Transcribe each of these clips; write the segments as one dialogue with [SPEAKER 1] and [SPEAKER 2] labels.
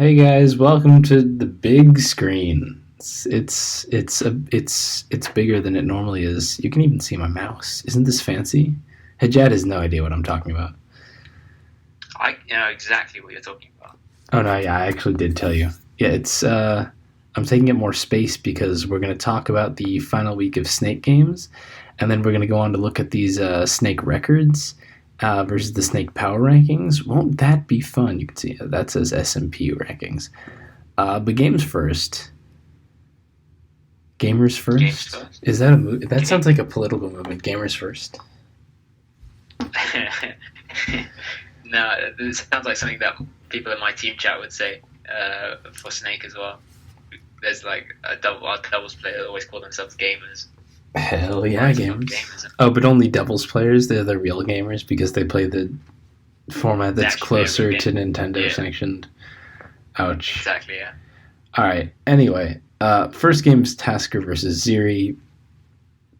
[SPEAKER 1] Hey guys, welcome to the big screen. It's bigger than it normally is. You can even see my mouse. Isn't this fancy? Hajad has no idea what I'm talking about.
[SPEAKER 2] I know exactly what you're talking about.
[SPEAKER 1] Oh no, yeah, I actually did tell you. Yeah, it's I'm taking up more space because we're going to talk about the final week of Snake games, and then we're going to go on to look at these Snake records versus the Snake power rankings. Won't that be fun? You can see that says SMP rankings. But games first. Gamers
[SPEAKER 2] Games
[SPEAKER 1] first.
[SPEAKER 2] first.
[SPEAKER 1] Is that a move? That
[SPEAKER 2] Can
[SPEAKER 1] sounds like a political movement. Gamers first.
[SPEAKER 2] you? No, it sounds like something that people in my team chat would say for Snake as well. There's like our doubles player always call themselves gamers.
[SPEAKER 1] Hell yeah,
[SPEAKER 2] Why is it not
[SPEAKER 1] gamers.
[SPEAKER 2] gamers?
[SPEAKER 1] Oh, but only doubles players. They're the real gamers because they play the format
[SPEAKER 2] They
[SPEAKER 1] that's
[SPEAKER 2] actually play a real
[SPEAKER 1] closer to
[SPEAKER 2] game.
[SPEAKER 1] Nintendo
[SPEAKER 2] Yeah,
[SPEAKER 1] sanctioned. Ouch.
[SPEAKER 2] exactly. Yeah.
[SPEAKER 1] All right. Anyway, first game is Tasker versus Ziri.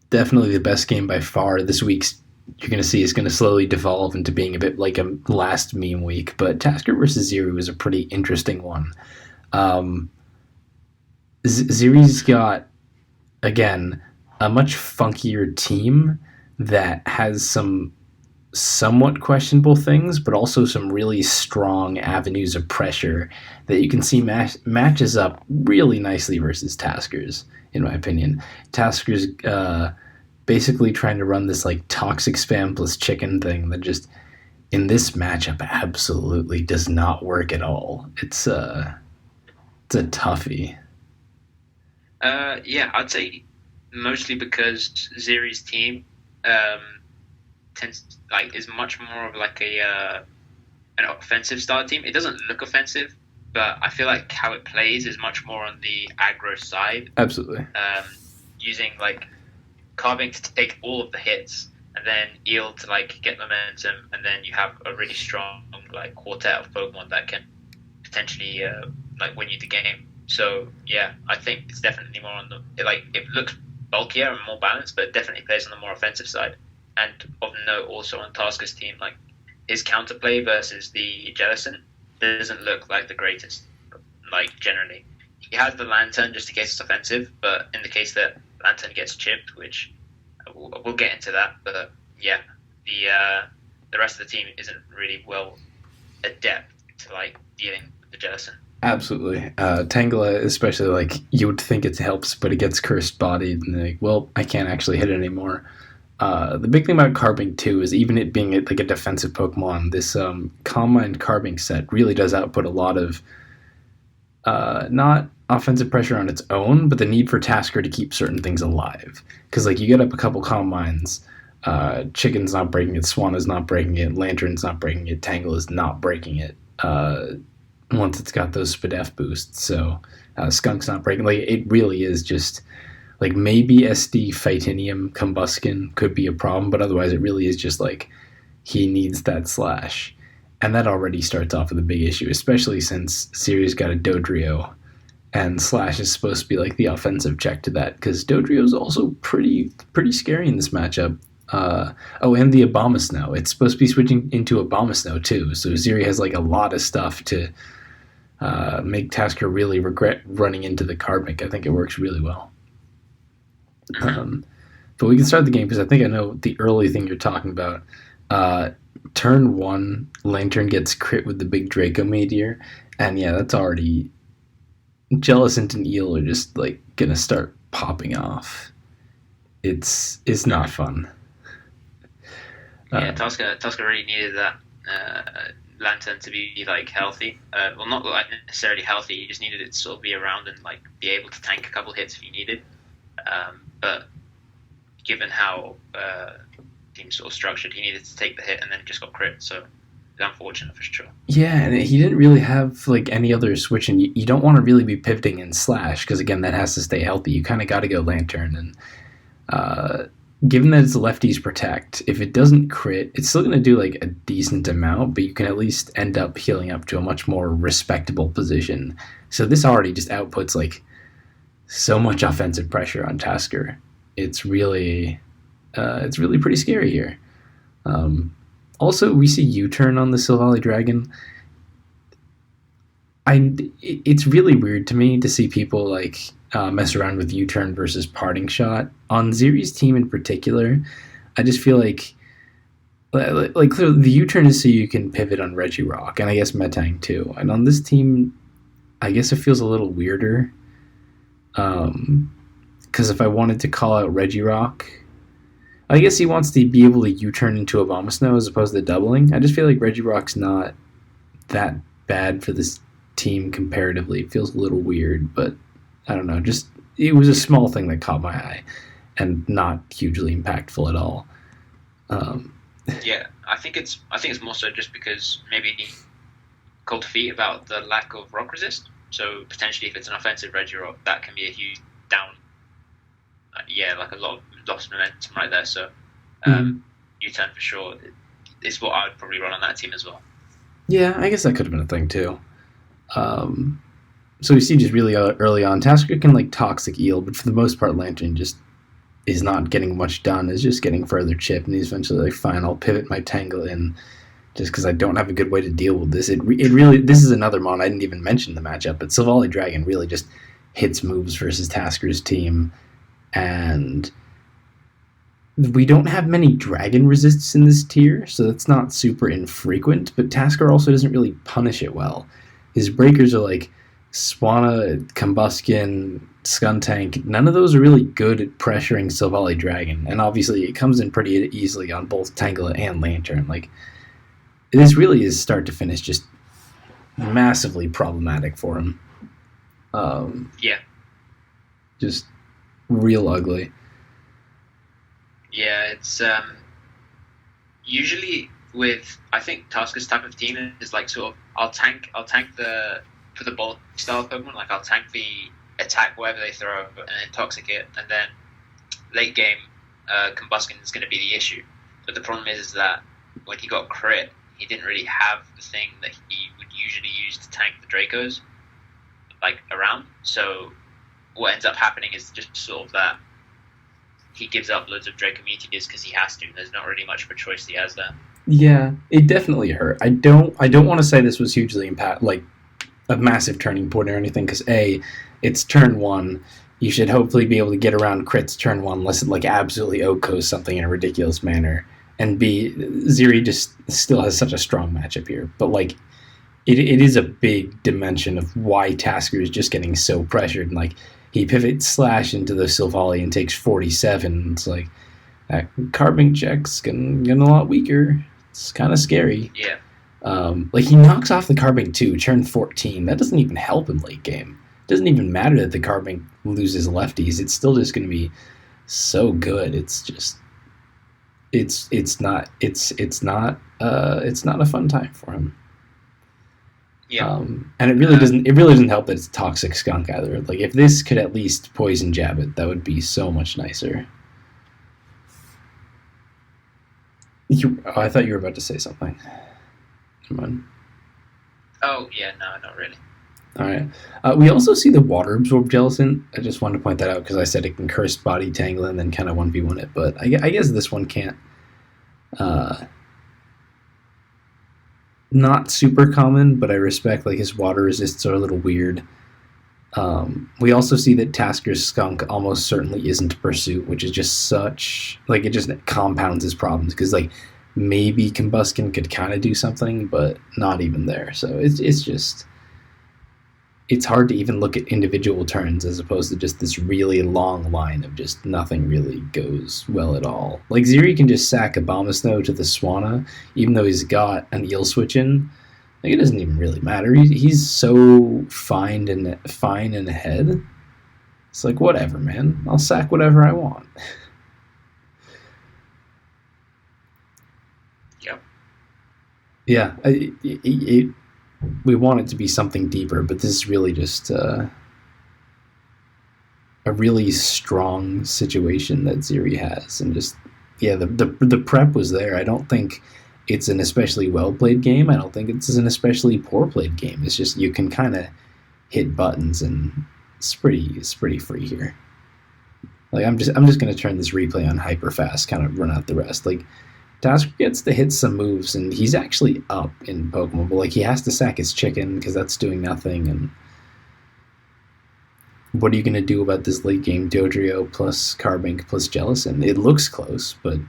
[SPEAKER 1] Definitely the best game by far. This week's you're going to see is going to slowly devolve into being a bit like a last meme week. But Tasker versus Ziri was a pretty interesting one. Um, Ziri's got again a much funkier team that has some somewhat questionable things, but also some really strong avenues of pressure that you can see matches up really nicely versus Taskers, in my opinion. Taskers basically trying to run this like toxic spam plus chicken thing that just in this matchup absolutely does not work at all. It's a toughie.
[SPEAKER 2] Yeah, I'd say mostly because Ziri's team um, tends like is much more of like a an offensive style team. It doesn't look offensive, but I feel like how it plays is much more on the aggro side,
[SPEAKER 1] Absolutely.
[SPEAKER 2] um, using like carving to take all of the hits, and then eel to like get momentum, and then you have a really strong like quartet of Pokemon that can potentially like win you the game. So yeah, I think it's definitely more on it looks bulkier and more balanced, but it definitely plays on the more offensive side. And of note also on Tasker's team, like his counterplay versus the Jellicent doesn't look like the greatest. Like generally, he has the Lantern just in case it's offensive, but in the case that Lantern gets chipped, which we'll get into that. But yeah, the rest of the team isn't really well adept to like dealing with the Jellicent.
[SPEAKER 1] Absolutely. Tangela, especially, like, you would think it helps, but it gets cursed bodied, and like, well, I can't actually hit it anymore. The big thing about Carbink, too, is even it being like a defensive Pokemon, this Calm Mind Carbink set really does output a lot of not offensive pressure on its own, but the need for Tasker to keep certain things alive. Because, like, you get up a couple Calm Minds, Chicken's not breaking it, Swana's not breaking it, Lantern's not breaking it, Tangle is not breaking it. Once it's got those Spadef boosts. So Skunk's not breaking. Like it really is just like maybe SD Fightinium Combuskin could be a problem, but otherwise it really is just like he needs that slash. And that already starts off with a big issue, especially since Sirius got a Dodrio and Slash is supposed to be like the offensive check to that because Dodrio is also pretty scary in this matchup. Oh, and the Abomasnow. It's supposed to be switching into Abomasnow too, so Ziri has like a lot of stuff to make Tasker really regret running into the Carbink. I think it works really well. But we can start the game because I think I know the early thing you're talking about. Turn one, Lantern gets crit with the big Draco Meteor, and yeah, that's already Jellicent and Eel are just like gonna start popping off. It's not fun.
[SPEAKER 2] Yeah, Tusker really needed that Lantern to be like healthy. Well, not like necessarily healthy. He just needed it to sort of be around and like be able to tank a couple hits if he needed. But given how the team's sort of structured, he needed to take the hit and then it just got crit. So it's unfortunate for sure.
[SPEAKER 1] Yeah, and he didn't really have like any other switch, and you don't want to really be pivoting in Slash because again that has to stay healthy. You kind of got to go Lantern, and given that it's lefties protect, if it doesn't crit, it's still going to do like a decent amount, but you can at least end up healing up to a much more respectable position. So this already just outputs like so much offensive pressure on Tasker. It's really pretty scary here. Also, we see U-turn on the Silvally Dragon. it's really weird to me to see people like mess around with U-turn versus parting shot on Ziri's team in particular. I just feel like clearly the U-turn is so you can pivot on Regirock and I guess Metang too. And on this team, I guess it feels a little weirder. Because if I wanted to call out Regirock, I guess he wants to be able to U-turn into Abomasnow as opposed to doubling. I just feel like Regirock's not that bad for this team comparatively. It feels a little weird, but I don't know. Just it was a small thing that caught my eye, and not hugely impactful at all. Um,
[SPEAKER 2] Yeah, I think it's more so just because maybe cold feet about the lack of rock resist. So potentially, if it's an offensive Regirock, that can be a huge down. Yeah, like a lot of lost momentum right there. So U-turn for sure. It's what I would probably run on that team as well.
[SPEAKER 1] yeah, I guess that could have been a thing too. Um, so we see just really early on, Tasker can like toxic eel, but for the most part, Lantern just is not getting much done. Is just getting further chipped, and he's eventually like, fine, I'll pivot my Tangle in, just because I don't have a good way to deal with this. It really this is another mon I didn't even mention the matchup, but Silvally Dragon really just hits moves versus Tasker's team, and we don't have many dragon resists in this tier, so that's not super infrequent, but Tasker also doesn't really punish it well. His breakers are like Swanna, Combuskin, Skuntank. None of those are really good at pressuring Silvally Dragon, and obviously it comes in pretty easily on both Tangela and Lantern. Like, this really is start to finish just massively problematic for him.
[SPEAKER 2] Yeah,
[SPEAKER 1] Just real ugly.
[SPEAKER 2] yeah. It's usually with I think Tasker's type of team is like sort of I'll tank the for the bolt style Pokemon, like I'll tank the attack wherever they throw and then toxic it, and then late game Combuskin is going to be the issue. But the problem is that when he got crit, he didn't really have the thing that he would usually use to tank the Dracos like around. So what ends up happening is just sort of that he gives up loads of Draco Meteors because he has to. There's not really much of a choice he has there.
[SPEAKER 1] Yeah, it definitely hurt. I don't want to say this was hugely like a massive turning point or anything, because A, it's turn one. You should hopefully be able to get around crits turn one unless it like absolutely OHKOs something in a ridiculous manner. And B, Ziri just still has such a strong matchup here. But like it is a big dimension of why Tasker is just getting so pressured, and like he pivots slash into the Silvally and takes 47. It's like that carbon check's getting a lot weaker. It's kind of scary.
[SPEAKER 2] Yeah.
[SPEAKER 1] Like he knocks off the Carbink 2, turn 14. That doesn't even help in late game. It doesn't even matter that the Carbink loses lefties. It's still just going to be so good. It's just it's not a fun time for him.
[SPEAKER 2] Yeah.
[SPEAKER 1] And it really doesn't help that it's toxic skunk either. Like if this could at least poison jab it, that would be so much nicer. I thought you were about to say something. Come on.
[SPEAKER 2] Oh yeah, no, not really.
[SPEAKER 1] All right. We also see the water absorb gelatin. I just wanted to point that out because I said it can curse body tangle and then kind of 1v1 it, but I guess this one can't. Not super common, but I respect like his water resists are a little weird. We also see that Tasker's skunk almost certainly isn't pursuit, which is just such like it just compounds his problems because like maybe Combuskin could kind of do something, but not even there. So it's just it's hard to even look at individual turns as opposed to just this really long line of just nothing really goes well at all. Like Ziri can just sack Abomasnow to the Swanna, even though he's got an eel switch in. Like it doesn't even really matter. He's so fine and ahead. It's like whatever, man. I'll sack whatever I want.
[SPEAKER 2] Yep.
[SPEAKER 1] Yeah, we want it to be something deeper, but this is really just a really strong situation that Ziri has, and just yeah, the prep was there. I don't think it's an especially well played game. I don't think it's an especially poor played game. It's just you can kind of hit buttons, and it's pretty free here. Like I'm just gonna turn this replay on hyper fast, kind of run out the rest. Like Tasker gets to hit some moves, and he's actually up in Pokemon, but like he has to sack his chicken because that's doing nothing. And what are you gonna do about this late game Dodrio plus Carbink plus Jellicent? It looks close, but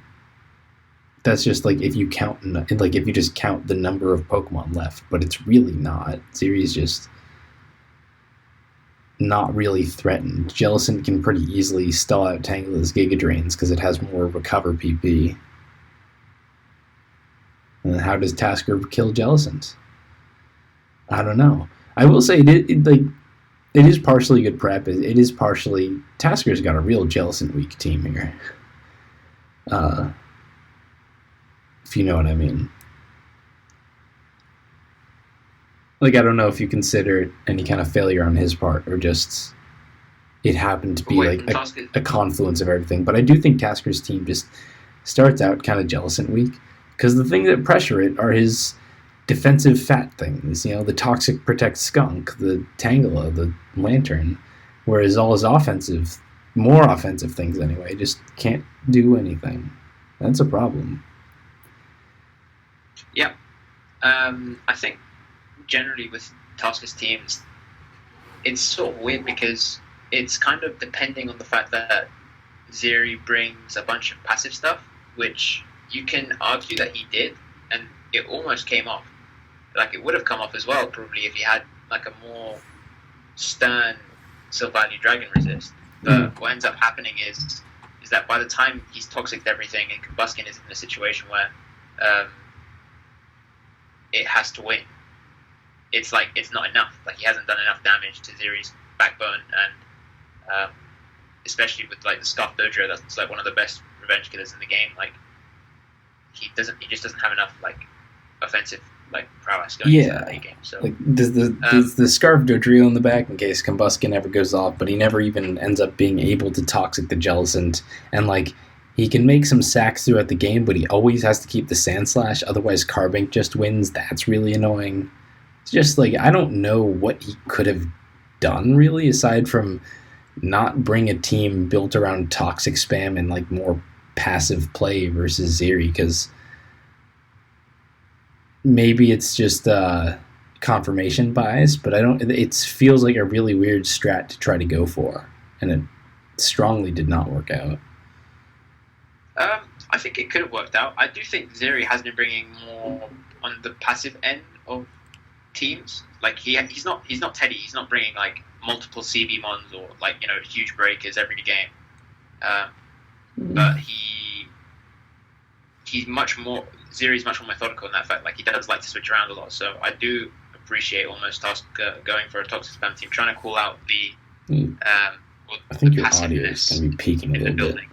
[SPEAKER 1] that's just like if you count like if you just count the number of Pokemon left, but it's really not. Series just not really threatened. Jellicent can pretty easily stall out Tangela's Giga Drains because it has more recover PP. And how does Tasker kill Jellicent? I don't know. I will say it is partially good prep. It is partially Tasker's got a real Jellicent weak team here. If you know what I mean. Like, I don't know if you consider any kind of failure on his part or just it happened to be a confluence of everything. But I do think Tasker's team just starts out kind of Jellicent weak because the things that pressure it are his defensive fat things. You know, the Toxic Protect Skunk, the Tangela, the Lantern, whereas all his more offensive things anyway, just can't do anything. That's a problem.
[SPEAKER 2] Yeah. I think generally with Tasker's teams, it's sort of weird because it's kind of depending on the fact that Zeri brings a bunch of passive stuff, which you can argue that he did, and it almost came off. Like, it would have come off as well, probably, if he had, like, a more stern Sylvanio Dragon resist. But what ends up happening is that by the time he's toxic to everything, and Combuskin is in a situation where it has to win, it's like, it's not enough. Like, he hasn't done enough damage to Zeri's backbone, and especially with, like, the Scarf Dodrio, that's, like, one of the best revenge killers in the game. Like, he just doesn't have enough, like, offensive, like, prowess going into that late game. So,
[SPEAKER 1] like, there's the Scarf Dodrio in the back in case Combuskin ever goes off, but he never even ends up being able to toxic the Jellicent, and, like, he can make some sacks throughout the game, but he always has to keep the Sand Slash, otherwise Carbink just wins. That's really annoying. It's just, like, I don't know what he could have done, really, aside from not bring a team built around toxic spam and, like, more passive play versus Zeri, because maybe it's just confirmation bias, but it feels like a really weird strat to try to go for, and it strongly did not work out.
[SPEAKER 2] I think it could have worked out. I do think Zeri has been bringing more on the passive end of teams. Like, he's not Teddy. He's not bringing, like, multiple CB mons or, like, you know, huge breakers every game. But he's much more. Zeri's much more methodical in that fact. Like, he does like to switch around a lot. So I do appreciate almost Tasker going for a toxic spam team, trying to call out the.
[SPEAKER 1] I think your audio is going to be peaking a little bit.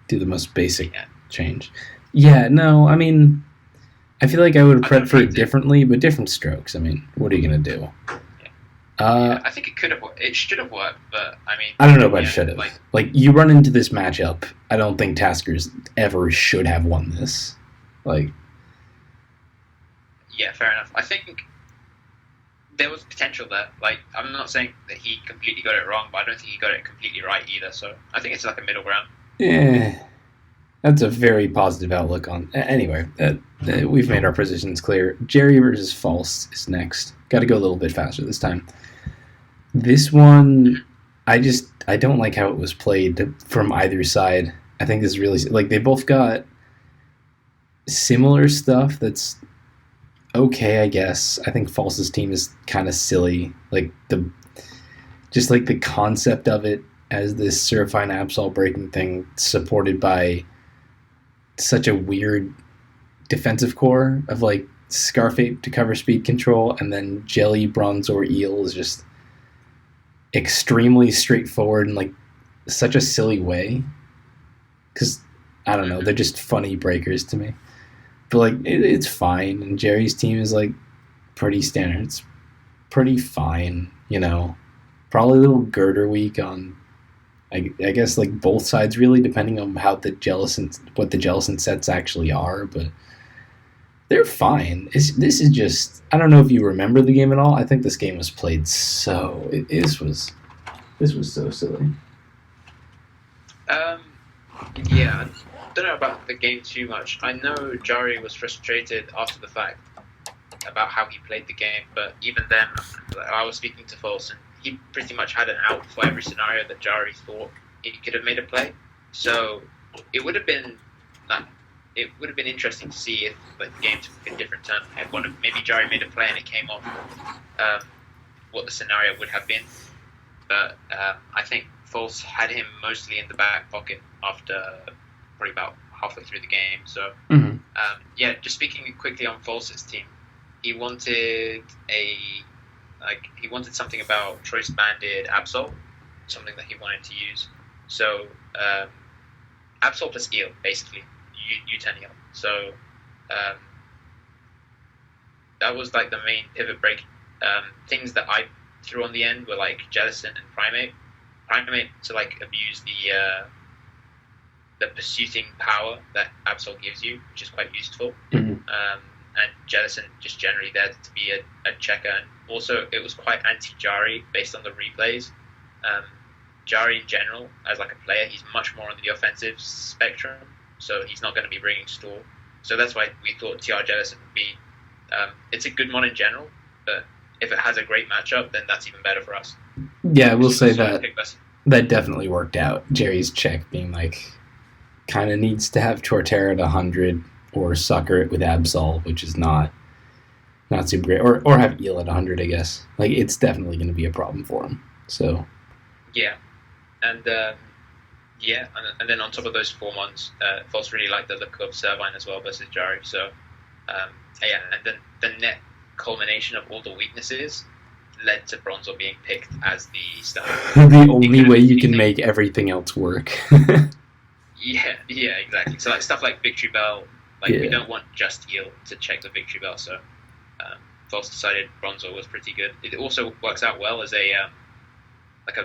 [SPEAKER 1] Do the most basic change. Yeah, no, I mean, I feel like I would have prepped for it differently, but different strokes. I mean, what are you going to do?
[SPEAKER 2] Yeah, I think it could have. It should have worked, but I mean,
[SPEAKER 1] I don't know about should have. Like, you run into this matchup, I don't think Taskers ever should have won this. Like,
[SPEAKER 2] yeah, fair enough. I think there was potential there. Like, I'm not saying that he completely got it wrong, but I don't think he got it completely right either. So I think it's like a middle ground.
[SPEAKER 1] Yeah, that's a very positive outlook on. Anyway, we've made our positions clear. Jerry versus False is next. Got to go a little bit faster this time. This one, I don't like how it was played from either side. I think this is really, like, they both got similar stuff that's okay, I guess. I think False's team is kind of silly. Like, the concept of it as this Certifying Absol breaking thing supported by such a weird defensive core of, like, Scarfape to cover speed control, and then Jelly, Bronzor, Eel is just extremely straightforward in, like, such a silly way. Because, I don't know, they're just funny breakers to me. But, like, it's fine, and Jerry's team is, like, pretty standard. It's pretty fine, you know. Probably a little girder weak on, I guess, like, both sides, really, depending on how what the Jellicent sets actually are, but they're fine. This is just, I don't know if you remember the game at all. I think this game was played this was so silly.
[SPEAKER 2] Yeah, I don't know about the game too much. I know Jari was frustrated after the fact about how he played the game, but even then, I was speaking to False, and he pretty much had an out for every scenario that Jari thought he could have made a play. So it would have been interesting to see if like the game took a different turn. Maybe Jari made a play and it came off. What the scenario would have been, but I think False had him mostly in the back pocket after probably about halfway through the game. So just speaking quickly on False's team, he wanted something about choice banded Absol, something that he wanted to use. So Absol plus Eel, basically, U10 Eel. So that was like the main pivot break. Things that I threw on the end were like Jellicent and Primate to like abuse the pursuing power that Absol gives you, which is quite useful. And Jellicent just generally there to be a checker, and also it was quite anti-Jari based on the replays. Jari in general, as like a player, he's much more on the offensive spectrum, so he's not going to be bringing stall. So that's why we thought TR Jellicent would be. It's a good mod in general, but if it has a great matchup, then that's even better for us.
[SPEAKER 1] Yeah, we'll say that definitely worked out. Jerry's check being like, kind of needs to have Torterra at 100 or sucker it with Absol, which is not super great, or have Eel at 100, I guess. Like, it's definitely going to be a problem for him. So
[SPEAKER 2] yeah, and then on top of those 4 months, False really liked the look of Servine as well versus Jari. So and then the net culmination of all the weaknesses led to Bronzor being picked as the starter.
[SPEAKER 1] The only way you can make everything else work.
[SPEAKER 2] Yeah, exactly. So like stuff like Victory Bell, we don't want just Eel to check the Victory Bell. So False decided Bronzor was pretty good. It also works out well as a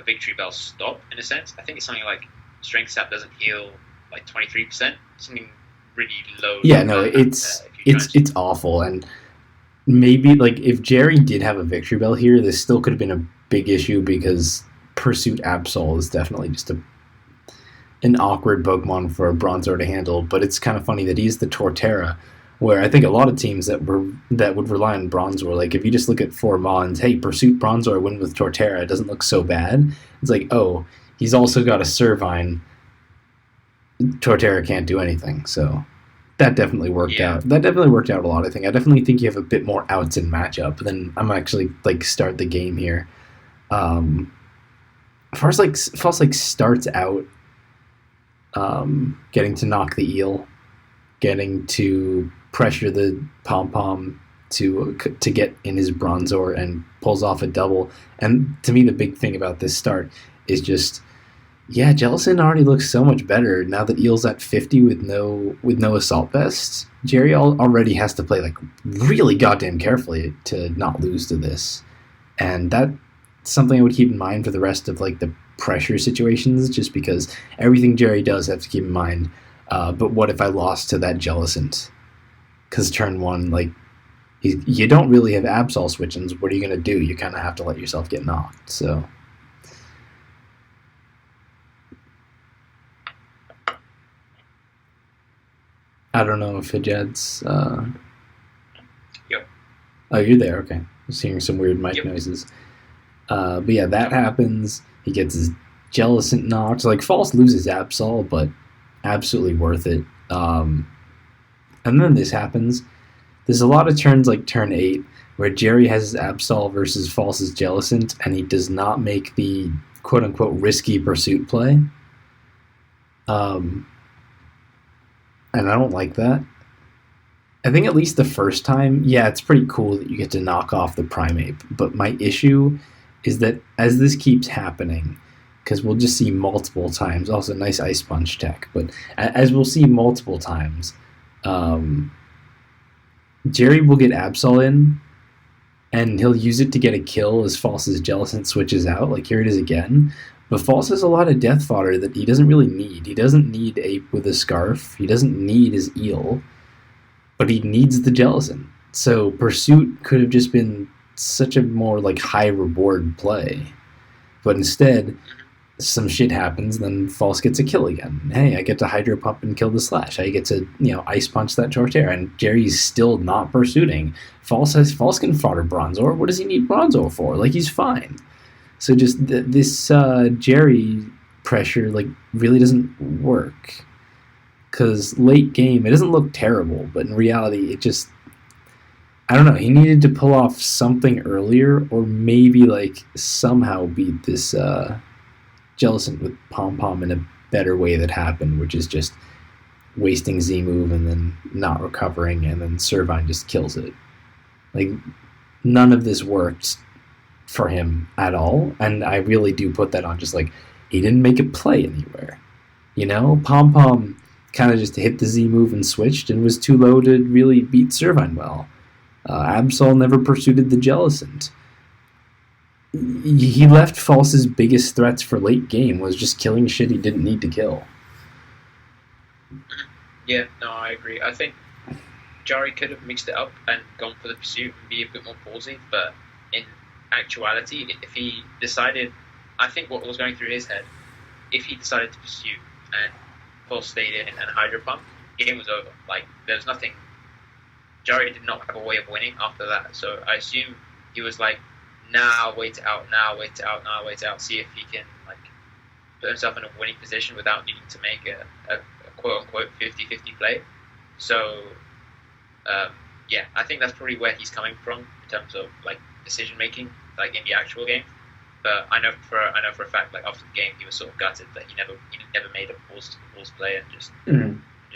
[SPEAKER 2] Victory Bell stop in a sense. I think it's something like Strength Sap doesn't heal like 23%, something really low.
[SPEAKER 1] Yeah, no, it's awful. And maybe like if Jerry did have a Victory Bell here, this still could have been a big issue because Pursuit Absol is definitely just an awkward Pokemon for a Bronzor to handle. But it's kind of funny that he's the Torterra, where I think a lot of teams that would rely on Bronzor, like if you just look at 4 Mons, hey, Pursuit Bronzor win with Torterra, it doesn't look so bad. It's like, oh, he's also got a Servine. Torterra can't do anything, so that definitely worked out. That definitely worked out a lot, I think. I definitely think you have a bit more outs in matchup than I'm actually start the game here. False starts out getting to knock the Eel, getting to pressure the Pom-Pom to get in his Bronzor and pulls off a double. And to me, the big thing about this start is just, Jellicent already looks so much better now that Eel's at 50 with no Assault Vests. Jerry already has to play really goddamn carefully to not lose to this. And that's something I would keep in mind for the rest of the pressure situations, just because everything Jerry does I have to keep in mind. But what if I lost to that Jellicent? Because turn 1, you don't really have Absol switch-ins. What are you going to do? You kind of have to let yourself get knocked. So I don't know if Hijad's...
[SPEAKER 2] Yep.
[SPEAKER 1] Oh, you're there. Okay. I was hearing some weird mic noises. But yeah, that happens. He gets his Jellicent knocked. False loses Absol, but absolutely worth it. And then this happens. There's a lot of turns like turn 8 where Jerry has his Absol versus False's Jellicent, and he does not make the quote-unquote risky pursuit play. And I don't like that. I think at least the first time, it's pretty cool that you get to knock off the Primate. But my issue is that as this keeps happening, because we'll just see multiple times, also nice Ice Punch tech, but as we'll see multiple times, Jerry will get Absol in, and he'll use it to get a kill as False's Jellicent switches out. Here it is again. But False has a lot of death fodder that he doesn't really need. He doesn't need Ape with a Scarf. He doesn't need his Eel. But he needs the Jellicent. So Pursuit could have just been such a more high reward play. But instead, some shit happens, then False gets a kill again. Hey, I get to Hydro Pump and kill the Slash. I get to, Ice Punch that Torterra, and Jerry's still not pursuing. False can fodder Bronzor. What does he need Bronzor for? Like, he's fine. So just this Jerry pressure, like, really doesn't work. Because late game, it doesn't look terrible, but in reality, it just, I don't know. He needed to pull off something earlier, or maybe, like, somehow beat this Jellicent with Pom Pom in a better way that happened, which is just wasting Z move and then not recovering, and then Servine just kills it. Like, none of this worked for him at all, and I really do put that on just like he didn't make it play anywhere. Pom Pom kind of just hit the Z move and switched and was too low to really beat Servine well. Absol never pursued the Jellicent. He left False's biggest threats for late game was just killing shit he didn't need to kill.
[SPEAKER 2] Yeah, no, I agree. I think Jari could have mixed it up and gone for the pursuit and be a bit more ballsy, but in actuality, if he decided, I think what was going through his head, if he decided to pursue and False stayed in and Hydro Pump, game was over. Like, there's nothing. Jari did not have a way of winning after that, so I assume he was like, wait it out, see if he can, like, put himself in a winning position without needing to make a quote-unquote 50-50 play. So, yeah, I think that's probably where he's coming from in terms of, like, decision-making, like, in the actual game. But I know for a fact, like, after the game, he was sort of gutted that he never made a balls play and just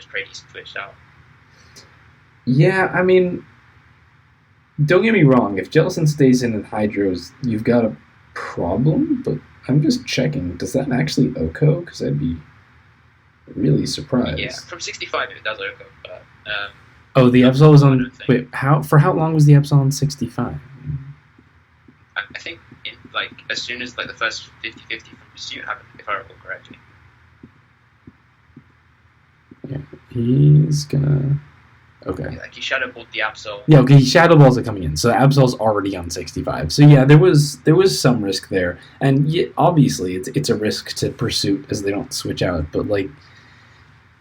[SPEAKER 2] prayed he switched out.
[SPEAKER 1] Yeah, I mean, don't get me wrong. If Jellicent stays in and Hydros, you've got a problem. But I'm just checking. Does that actually OHKO? Because I'd be really surprised.
[SPEAKER 2] Yeah, from 65 it does OHKO. But
[SPEAKER 1] oh, the Absol was on. Wait, for how long was the Absol on 65?
[SPEAKER 2] I think as soon as like the first 50-50 from Pursuit happened, if I recall correctly.
[SPEAKER 1] Yeah, he's gonna. Okay.
[SPEAKER 2] Yeah, like he shadowballed the Absol.
[SPEAKER 1] Yeah, okay, Shadow Balls are coming in, so Absol's already on 65. So yeah, there was some risk there, and yeah, obviously it's a risk to Pursuit as they don't switch out, but like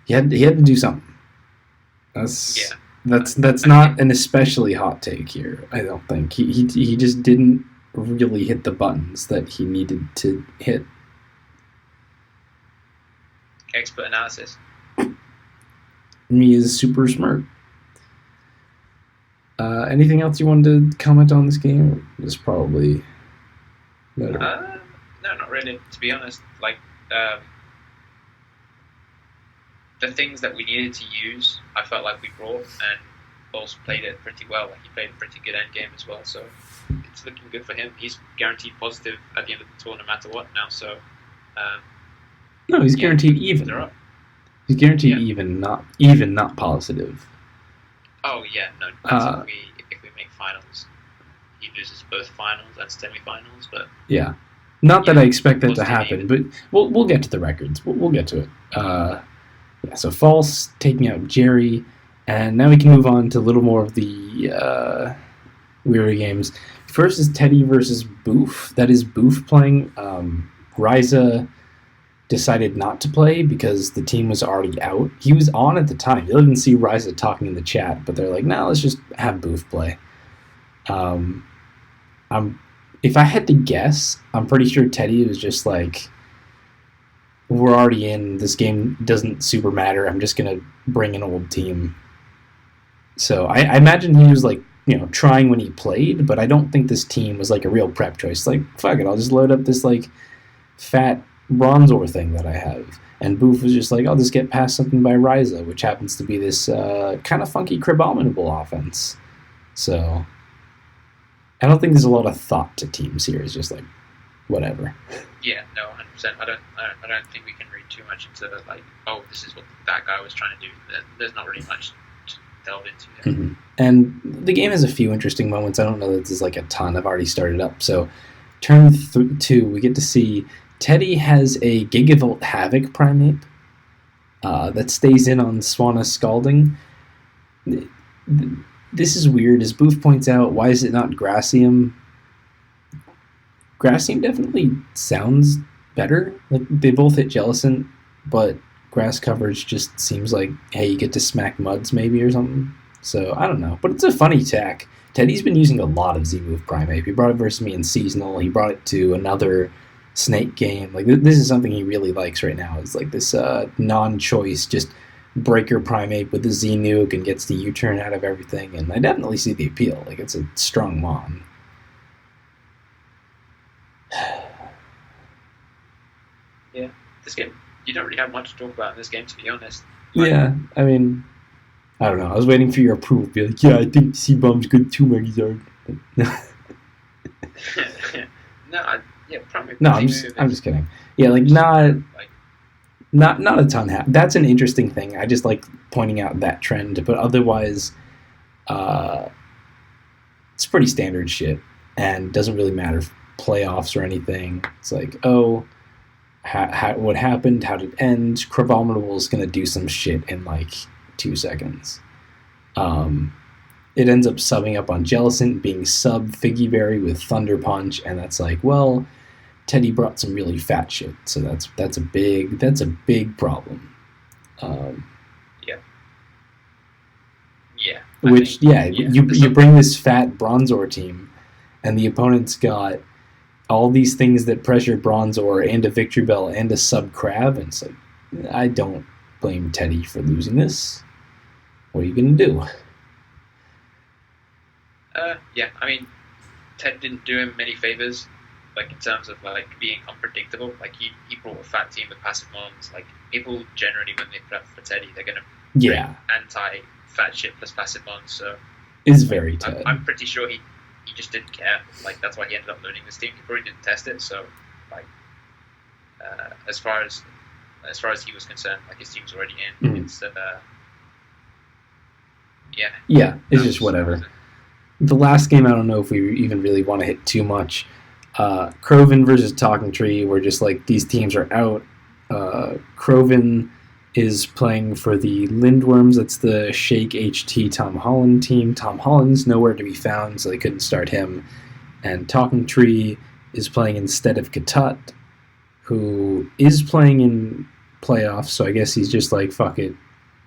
[SPEAKER 1] he had to do something. That's not an especially hot take here. I don't think he just didn't really hit the buttons that he needed to hit.
[SPEAKER 2] Expert analysis.
[SPEAKER 1] Me is super smart. Anything else you wanted to comment on this game? It's probably better.
[SPEAKER 2] No, not really. To be honest, like the things that we needed to use, I felt like we brought, and False played it pretty well. Like, he played a pretty good end game as well, so it's looking good for him. He's guaranteed positive at the end of the tour, no matter what now. So
[SPEAKER 1] no, he's guaranteed even. He's guaranteed even, not positive.
[SPEAKER 2] Oh yeah, no. That's if we make finals, he loses both finals and semi-finals. But
[SPEAKER 1] yeah, not that I expect that to happen, but we'll get to the records. We'll get to it. Yeah, so False taking out Jerry, and now we can move on to a little more of the weirder games. First is Teddy versus Boof. That is Boof playing. Ryza decided not to play because the team was already out. He was on at the time. You'll even see Ryza talking in the chat, but they're like, no, let's just have Boof play. If I had to guess, I'm pretty sure Teddy was just like, we're already in, this game doesn't super matter, I'm just going to bring an old team. So I imagine he was like, trying when he played, but I don't think this team was like a real prep choice. Like, fuck it, I'll just load up this like fat Bronzor thing that I have. And Boof was just like, I'll just get past something by Ryza, which happens to be this kind of funky Cribominable offense. So I don't think there's a lot of thought to teams here. It's just like, whatever.
[SPEAKER 2] Yeah, no, 100%. I don't think we can read too much into like, oh, this is what that guy was trying to do. There's not really much to delve into there.
[SPEAKER 1] Mm-hmm. And the game has a few interesting moments. I don't know that there's like a ton. I've already started up. So turn 2, we get to see Teddy has a Gigavolt Havoc Primate that stays in on Swanna Scalding. This is weird. As Boof points out, why is it not Gracium? Gracium definitely sounds better. Like they both hit Jellicent, but grass coverage just seems like, hey, you get to smack muds maybe or something. So I don't know, but it's a funny tech. Teddy's been using a lot of Z move Primeape. He brought it versus me in seasonal. He brought it to another snake game. Like this is something he really likes right now. It's like this non-choice, just breaker Primeape with the Z nuke and gets the U-turn out of everything. And I definitely see the appeal. Like it's a strong mon.
[SPEAKER 2] Yeah, this game, you don't really have much to talk about in this game, to be honest. Like,
[SPEAKER 1] Yeah, I mean, I don't know. I was waiting for your approval. Be like, yeah, I think C-Bomb's good too, Megazord.
[SPEAKER 2] yeah, probably.
[SPEAKER 1] No, I'm just kidding. Yeah, like not a ton. That's an interesting thing. I just like pointing out that trend, but otherwise, uh, it's pretty standard shit, and doesn't really matter playoffs or anything. It's like, oh, what happened? How did it end? Crabominable is gonna do some shit in like 2 seconds. It ends up subbing up on Jellicent, being sub Figgy Berry with Thunder Punch, and that's like, well, Teddy brought some really fat shit, so that's a big problem. Um,
[SPEAKER 2] yeah, yeah.
[SPEAKER 1] which you bring this fat Bronzor team, and the opponent's got all these things that pressure Bronzor and a Victory Bell and a sub Crab, and it's like, I don't blame Teddy for losing this. What are you gonna do?
[SPEAKER 2] Yeah, I mean, Ted didn't do him many favors, like in terms of like being unpredictable. Like he brought a fat team with passive mons. Like people generally, when they prep for Teddy, they're gonna anti fat shit plus passive mons. So
[SPEAKER 1] it's very Ted.
[SPEAKER 2] I'm pretty sure he just didn't care. Like that's why he ended up learning this team. He probably didn't test it. So like as far as he was concerned, like his team's already in.
[SPEAKER 1] Mm-hmm.
[SPEAKER 2] It's
[SPEAKER 1] it's just whatever. The last game, I don't know if we even really want to hit too much. Croven versus Talking Tree, where just like these teams are out. Croven is playing for the Lindworms. That's the Shake HT Tom Holland team. Tom Holland's nowhere to be found, so they couldn't start him. And Talking Tree is playing instead of Katut, who is playing in playoffs, so I guess he's just like, fuck it.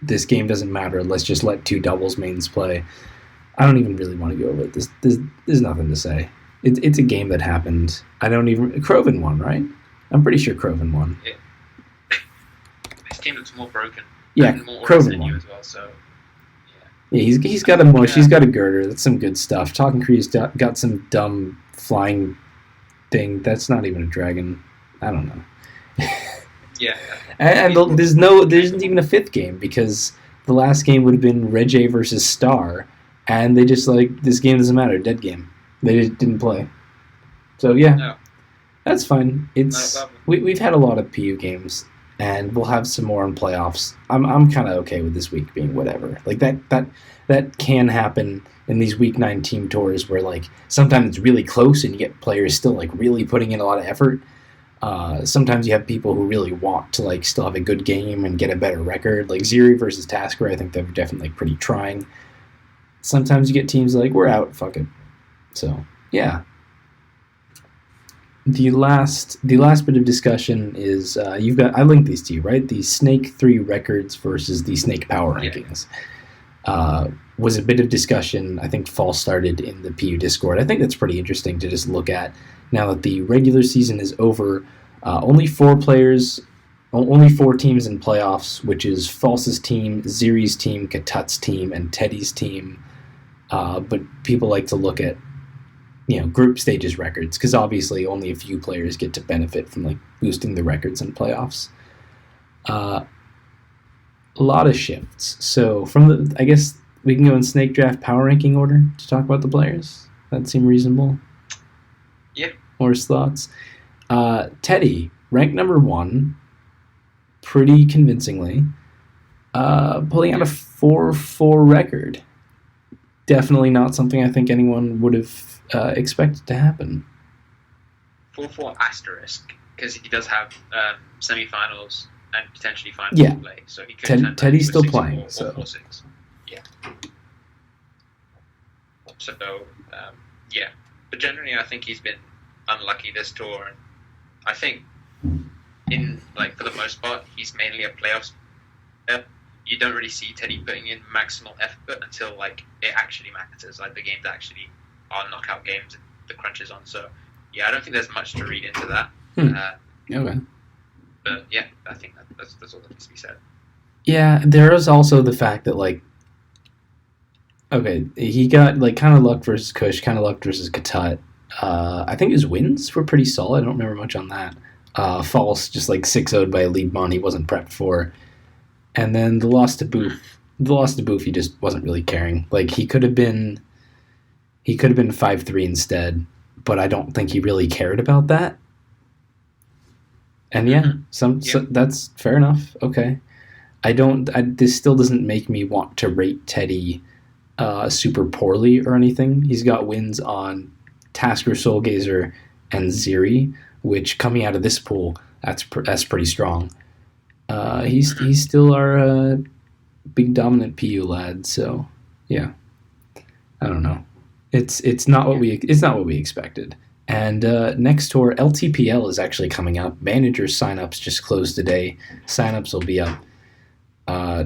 [SPEAKER 1] This game doesn't matter. Let's just let two doubles mains play. I don't even really want to go over it. There's nothing to say. It's a game that happened. Croven won, right? I'm pretty sure Croven won.
[SPEAKER 2] Yeah. His team looks more broken.
[SPEAKER 1] Yeah,
[SPEAKER 2] and more
[SPEAKER 1] Croven won.
[SPEAKER 2] as well. So
[SPEAKER 1] yeah, he's got a mush. He's got a girder. That's some good stuff. Talking Cree's got some dumb flying thing. That's not even a dragon. I don't know.
[SPEAKER 2] Yeah.
[SPEAKER 1] And there isn't even a fifth game because the last game would have been Reggie versus Star. And they just like, this game doesn't matter, dead game. They just didn't play. So yeah, That's fine. We've had a lot of PU games, and we'll have some more in playoffs. I'm kind of okay with this week being whatever. Like that can happen in these week 9 team tours where like sometimes it's really close and you get players still like really putting in a lot of effort. Sometimes you have people who really want to like still have a good game and get a better record. Like Ziri versus Tasker, I think they're definitely pretty trying. Sometimes you get teams like, we're out, fuck it. So, yeah. The last bit of discussion is, I linked these to you, right? The Snake 3 records versus the Snake Power rankings. Was a bit of discussion, I think fall started in the PU Discord. I think that's pretty interesting to just look at now that the regular season is over. Only 4 teams in playoffs, which is False's team, Ziri's team, Katut's team, and Teddy's team. But people like to look at, group stages records because obviously only a few players get to benefit from like boosting the records in playoffs. A lot of shifts. So I guess we can go in Snake Draft power ranking order to talk about the players. That seem reasonable.
[SPEAKER 2] Yeah.
[SPEAKER 1] Morris thoughts. Teddy, ranked number 1, pretty convincingly, pulling out a 4-4 record. Definitely not something I think anyone would have expected to happen.
[SPEAKER 2] 4-4 asterisk, because he does have semi-finals and potentially finals to play. So he could
[SPEAKER 1] Teddy's still playing.
[SPEAKER 2] 4-6. Yeah. So, yeah. But generally, I think he's been unlucky this tour. And I think like for the most part, he's mainly a playoffs player. You don't really see Teddy putting in maximal effort until like it actually matters, like the games actually are knockout games and the crunch is on. So yeah, I don't think there's much to read into that.
[SPEAKER 1] Okay.
[SPEAKER 2] But yeah, I think that's all that needs to be said.
[SPEAKER 1] Yeah, there is also the fact that like, okay, he got like kind of luck versus Kush, kind of luck versus Katat. I think his wins were pretty solid. I don't remember much on that. False, just like 6-0'd by a lead mon he wasn't prepped for. And then the loss to Boof, he just wasn't really caring. Like he could have been 5-3 instead, but I don't think he really cared about that. And yeah, so that's fair enough. Okay. This still doesn't make me want to rate Teddy super poorly or anything. He's got wins on Tasker, Soulgazer, and Ziri, which coming out of this pool, that's pretty strong. He's still our big dominant PU lad. So yeah, I don't know. It's not what we expected. And next tour, LTPL is actually coming up. Manager signups just closed today. Signups will be up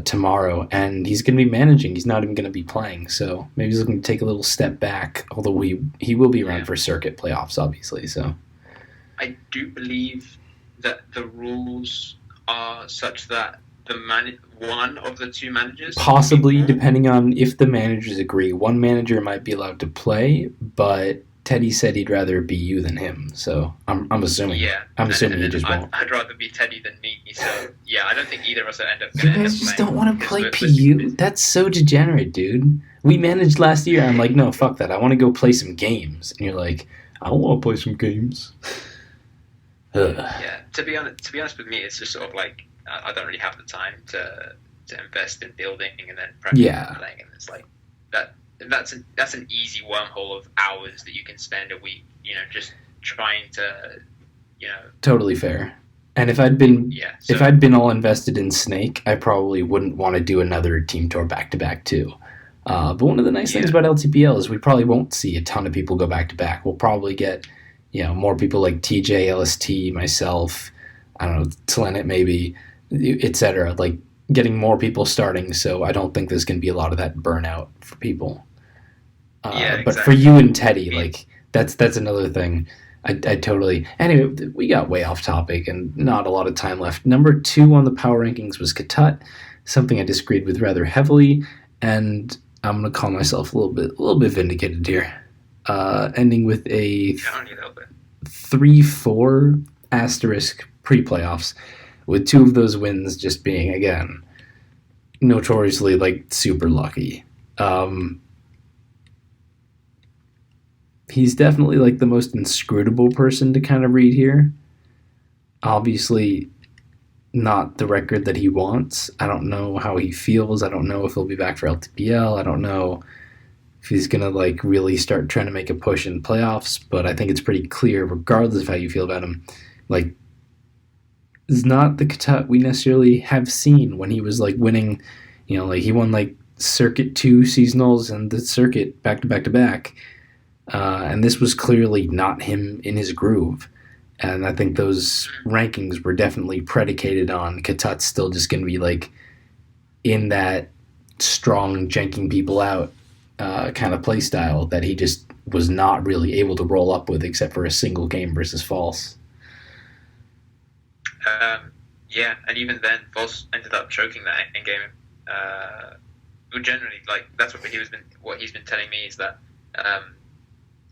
[SPEAKER 1] tomorrow, and he's going to be managing. He's not even going to be playing, so maybe he's looking to take a little step back. Although he will be around for circuit playoffs, obviously. So
[SPEAKER 2] I do believe that the rules are such that one of the two managers,
[SPEAKER 1] possibly, depending on if the managers agree, one manager might be allowed to play, but Teddy said he'd rather be you than him, so I'm assuming.
[SPEAKER 2] Yeah,
[SPEAKER 1] I'm assuming he just won't.
[SPEAKER 2] I'd rather be Teddy than me, so yeah, I don't think either of us will end up.
[SPEAKER 1] You guys just don't want to play PU. That's so degenerate, dude. We managed last year. I'm like, no, fuck that. I want to go play some games, and you're like, I don't want to play some games.
[SPEAKER 2] Yeah, to be honest with me, it's just sort of like I don't really have the time to invest in building and then practicing and playing, and it's like that. That's an easy wormhole of hours that you can spend a week, just trying to,
[SPEAKER 1] Totally fair. And if I'd been all invested in Snake, I probably wouldn't want to do another team tour back to back too. But one of the nice things about LTPL is we probably won't see a ton of people go back to back. We'll probably get, more people like TJ, LST, myself, I don't know, Telenet maybe, etc. Like getting more people starting. So I don't think there's going to be a lot of that burnout for people.
[SPEAKER 2] Exactly.
[SPEAKER 1] But for you and Teddy, like that's another thing. I totally. Anyway, we got way off topic and not a lot of time left. Number 2 on the power rankings was Katat, something I disagreed with rather heavily, and I'm gonna call myself a little bit vindicated here. Ending with a 3-4 asterisk pre-playoffs, with 2 of those wins just being again notoriously like super lucky. He's definitely like the most inscrutable person to kind of read here. Obviously, not the record that he wants. I don't know how he feels. I don't know if he'll be back for LTPL. I don't know if he's going to like really start trying to make a push in playoffs, but I think it's pretty clear, regardless of how you feel about him, like, is not the Katat we necessarily have seen when he was like winning, like he won like Circuit 2 seasonals and the Circuit back to back to back. And this was clearly not him in his groove. And I think those rankings were definitely predicated on Katat's still just going to be like in that strong, janking people out kind of play style that he just was not really able to roll up with except for a single game versus False.
[SPEAKER 2] Yeah, and even then, False ended up choking that end game. Generally, like that's what he's been telling me is that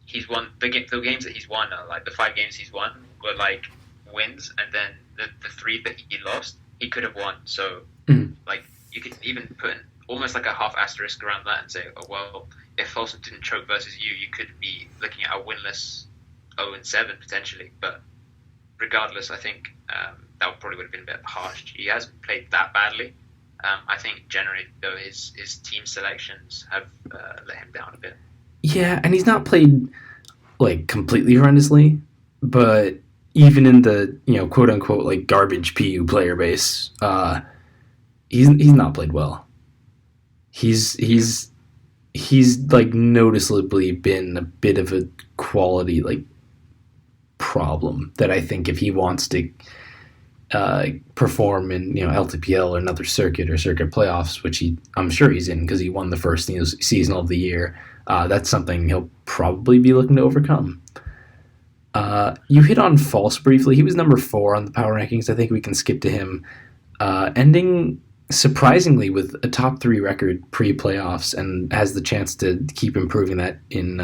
[SPEAKER 2] he's won the games that he's won are like the 5 games he's won were like wins, and then the 3 that he lost he could have won. So like you could even put almost like a half asterisk around that and say, oh well, if Folsom didn't choke versus you could be looking at a winless 0-7 potentially. But regardless, I think that probably would have been a bit harsh. He hasn't played that badly. I think generally though his team selections have let him down a bit.
[SPEAKER 1] Yeah, and he's not played like completely horrendously, but even in the quote unquote like garbage PU player base, he's not played well. He's like noticeably been a bit of a quality like problem that I think if he wants to perform in LTPL or another circuit or circuit playoffs, which I'm sure he's in because he won the first seasonal of the year. That's something he'll probably be looking to overcome. You hit on False briefly. He was number 4 on the power rankings. I think we can skip to him, ending surprisingly with a top 3 record pre-playoffs, and has the chance to keep improving that in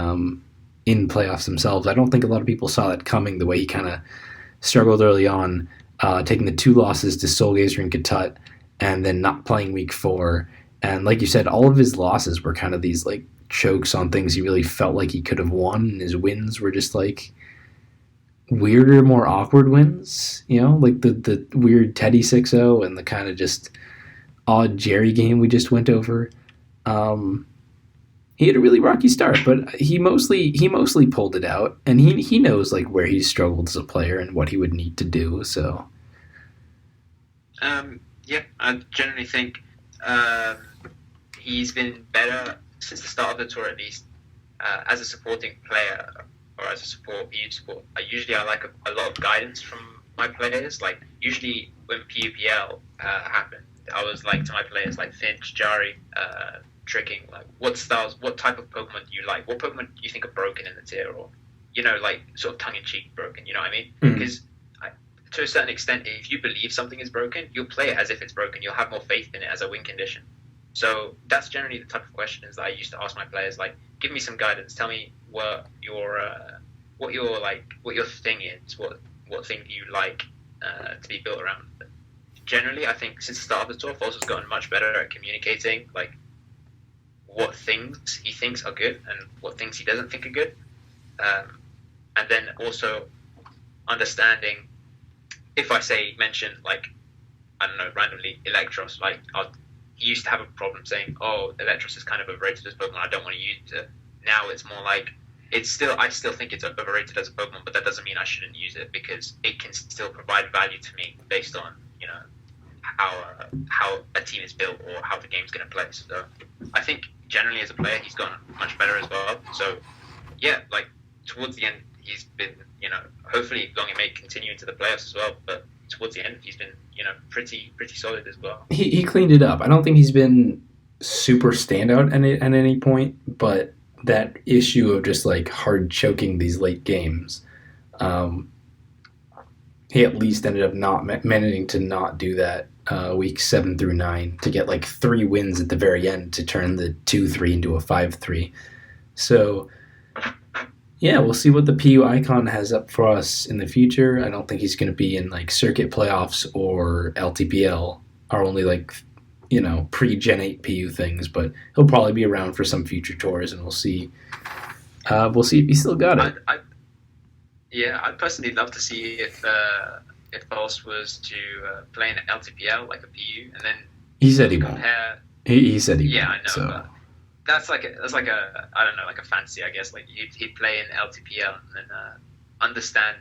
[SPEAKER 1] playoffs themselves. I don't think a lot of people saw that coming, the way he kind of struggled early on, taking the 2 losses to Soulgazer and Katut, and then not playing week 4. And like you said, all of his losses were kind of these like chokes on things he really felt like he could have won, and his wins were just like weirder, more awkward wins, like the weird Teddy 6-0 and the kind of just odd Jerry game we just went over. He had a really rocky start, but he mostly pulled it out, and he knows like where he struggled as a player and what he would need to do. So,
[SPEAKER 2] yeah, I generally think he's been better since the start of the tour, at least as a supporting player or as a PU support. I like a lot of guidance from my players. Like usually when PUPL happened, I was like to my players like Finch, Jari, tricking, like what type of Pokemon do you like? What Pokemon do you think are broken in the tier, or like sort of tongue-in-cheek broken? You know what I mean? Because to a certain extent, if you believe something is broken, you'll play it as if it's broken. You'll have more faith in it as a win condition. So that's generally the type of questions that I used to ask my players. Like, give me some guidance. Tell me what your thing is. What thing do you like to be built around? Generally, I think since the start of the tour, Foles has gotten much better at communicating like what things he thinks are good and what things he doesn't think are good, and then also understanding if I mention like, I don't know, randomly Electros, like he used to have a problem saying, oh, Electros is kind of overrated as a Pokemon, I don't want to use it. Now it's more like I still think it's overrated as a Pokemon, but that doesn't mean I shouldn't use it, because it can still provide value to me based on how a team is built or how the game's going to play. So I think generally as a player he's gotten much better as well. So yeah, like towards the end he's been, hopefully long it may continue into the playoffs as well, but towards the end he's been, pretty solid as well.
[SPEAKER 1] He cleaned it up. I don't think he's been super standout at any point, but that issue of just like hard choking these late games, he at least ended up not managing to not do that week 7 through 9 to get like 3 wins at the very end to turn the 2-3 into a 5-3. So yeah, we'll see what the PU icon has up for us in the future. I don't think he's going to be in like circuit playoffs or LTPL, are only like pre-Gen 8 PU things, but he'll probably be around for some future tours, and we'll see. We'll see if he still got it.
[SPEAKER 2] I'd personally love to see if Pulse was to play in LTPL like a PU, and then
[SPEAKER 1] he said he won't. He said he won't.
[SPEAKER 2] Yeah, I know. So. But that's like a I don't know, like a fancy, I guess. Like he'd play in LTPL and then understand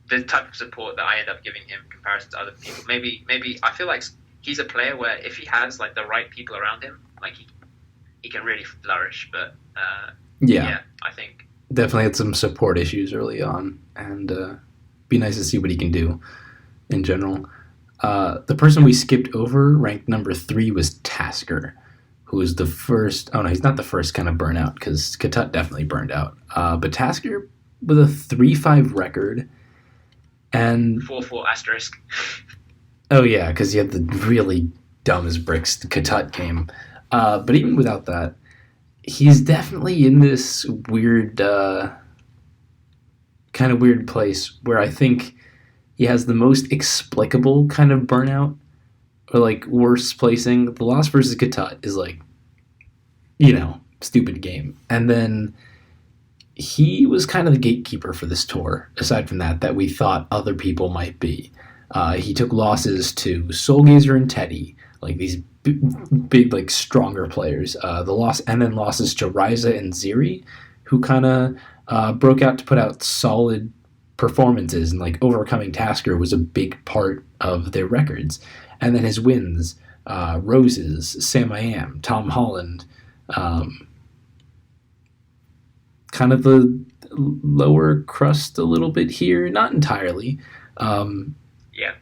[SPEAKER 2] the type of support that I end up giving him in comparison to other people. Maybe I feel like he's a player where if he has like the right people around him, like he can really flourish. But yeah, I think
[SPEAKER 1] definitely had some support issues early on, and be nice to see what he can do in general. The person we skipped over, ranked number 3, was Tasker, who was the first. Oh no, he's not the first kind of burnout, because Katut definitely burned out. But Tasker with a 3-5 record. And
[SPEAKER 2] 4-4 asterisk.
[SPEAKER 1] Oh yeah, because he had the really dumb as bricks Katut game. But even without that, he's definitely in this weird, kind of weird place where I think he has the most explicable kind of burnout, or like worst placing. The loss versus Katut is like, stupid game. And then he was kind of the gatekeeper for this tour, aside from that we thought other people might be. He took losses to Soulgazer and Teddy, like these big like stronger players. And then losses to Ryza and Ziri, who kind of broke out to put out solid performances, and like overcoming Tasker was a big part of their records. And then his wins, Roses, Sam I Am, Tom Holland, kind of lower crust a little bit here, not entirely. Um,
[SPEAKER 2] Yeah,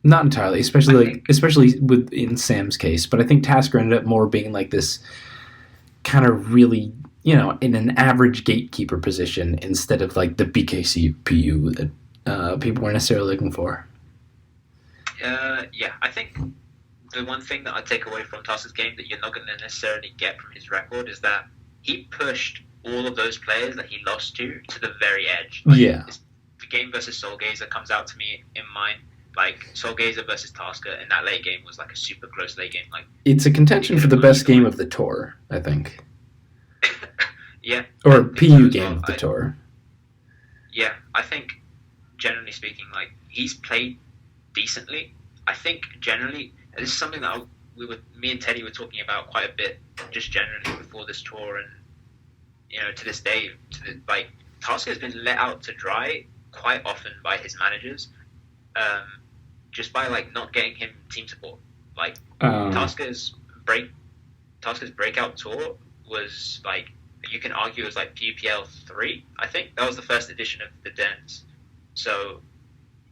[SPEAKER 1] Not entirely,
[SPEAKER 2] I
[SPEAKER 1] especially
[SPEAKER 2] think.
[SPEAKER 1] with in Sam's case. But I think Tasker ended up more being like this kind of really, in an average gatekeeper position instead of like the BKC PU that people weren't necessarily looking for.
[SPEAKER 2] Yeah, I think the one thing that I take away from Tasker's game that you're not going to necessarily get from his record is that he pushed all of those players that he lost to the very edge. Like
[SPEAKER 1] Yeah,
[SPEAKER 2] the game versus Soulgazer comes out to me in mind. Like Soulgazer versus Tasker in that late game was like a super close late game. Like
[SPEAKER 1] it's a
[SPEAKER 2] he
[SPEAKER 1] contention
[SPEAKER 2] could
[SPEAKER 1] for
[SPEAKER 2] have
[SPEAKER 1] the
[SPEAKER 2] blown
[SPEAKER 1] best
[SPEAKER 2] either
[SPEAKER 1] game
[SPEAKER 2] way.
[SPEAKER 1] of the tour, I think,
[SPEAKER 2] Yeah, I
[SPEAKER 1] or
[SPEAKER 2] think so
[SPEAKER 1] PU
[SPEAKER 2] as
[SPEAKER 1] game
[SPEAKER 2] well.
[SPEAKER 1] of the tour.
[SPEAKER 2] Yeah, I think generally speaking, like he's played decently. I think generally this is something that me and Teddy were talking about quite a bit, just generally before this tour, and to this day, like Tasker has been let out to dry quite often by his managers, um, just by like not getting him team support. Like
[SPEAKER 1] Um,
[SPEAKER 2] Tasker's break, Tasker's breakout tour was like you can argue it was like PUPL 3. I think that was the first edition of the Dens. So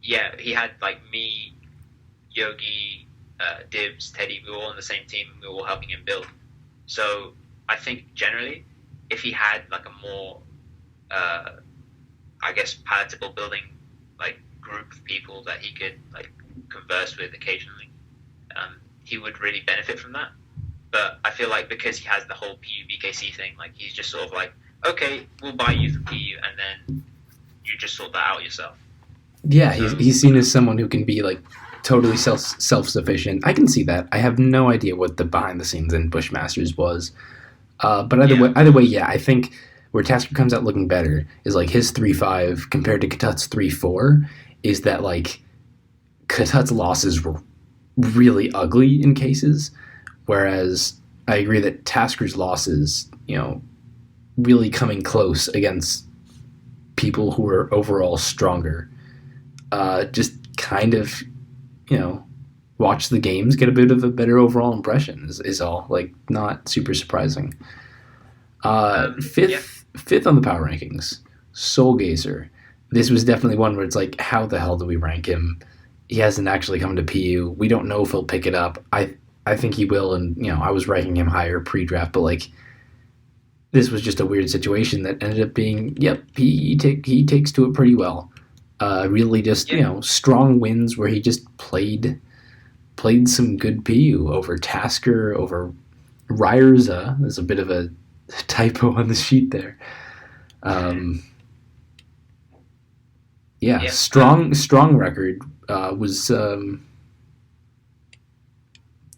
[SPEAKER 2] yeah, he had like me, Yogi, Dibs, Teddy. We were all on the same team. We were all helping him build. So I think generally, if he had like a more, uh, I guess, palatable building like group of people that he could like converse with occasionally, he would really benefit from that. But I feel like because he has the whole PUBKC thing, like he's just sort of like, okay, we'll buy you for PU, and then you just sort that out yourself.
[SPEAKER 1] yeah,
[SPEAKER 2] So
[SPEAKER 1] he's seen as someone who can be like totally self sufficient. I can see that. I have no idea what the behind the scenes in Bushmasters was. But
[SPEAKER 2] yeah,
[SPEAKER 1] either way, yeah, I think where Tasker comes out looking better is like his 3-5 compared to Katut's 3-4 is that like Katut's losses were really ugly in cases, whereas I agree that Tasker's losses, really coming close against people who are overall stronger. Just kind of, you know, watch the games, get a bit of a better overall impression is all. Like, not super surprising.
[SPEAKER 2] yeah,
[SPEAKER 1] Fifth on the power rankings, Soulgazer. This was definitely one where it's like, how the hell do we rank him? He hasn't actually come to PU. We don't know if he'll pick it up. I think he will, and I was ranking him higher pre-draft, but like this was just a weird situation that ended up being, yep, he takes to it pretty well. Really, just
[SPEAKER 2] yeah,
[SPEAKER 1] strong wins where he just played some good PU over Tasker, over Ryerza. There's a bit of a typo on the sheet there. Um, yeah,
[SPEAKER 2] yeah.
[SPEAKER 1] strong record. Was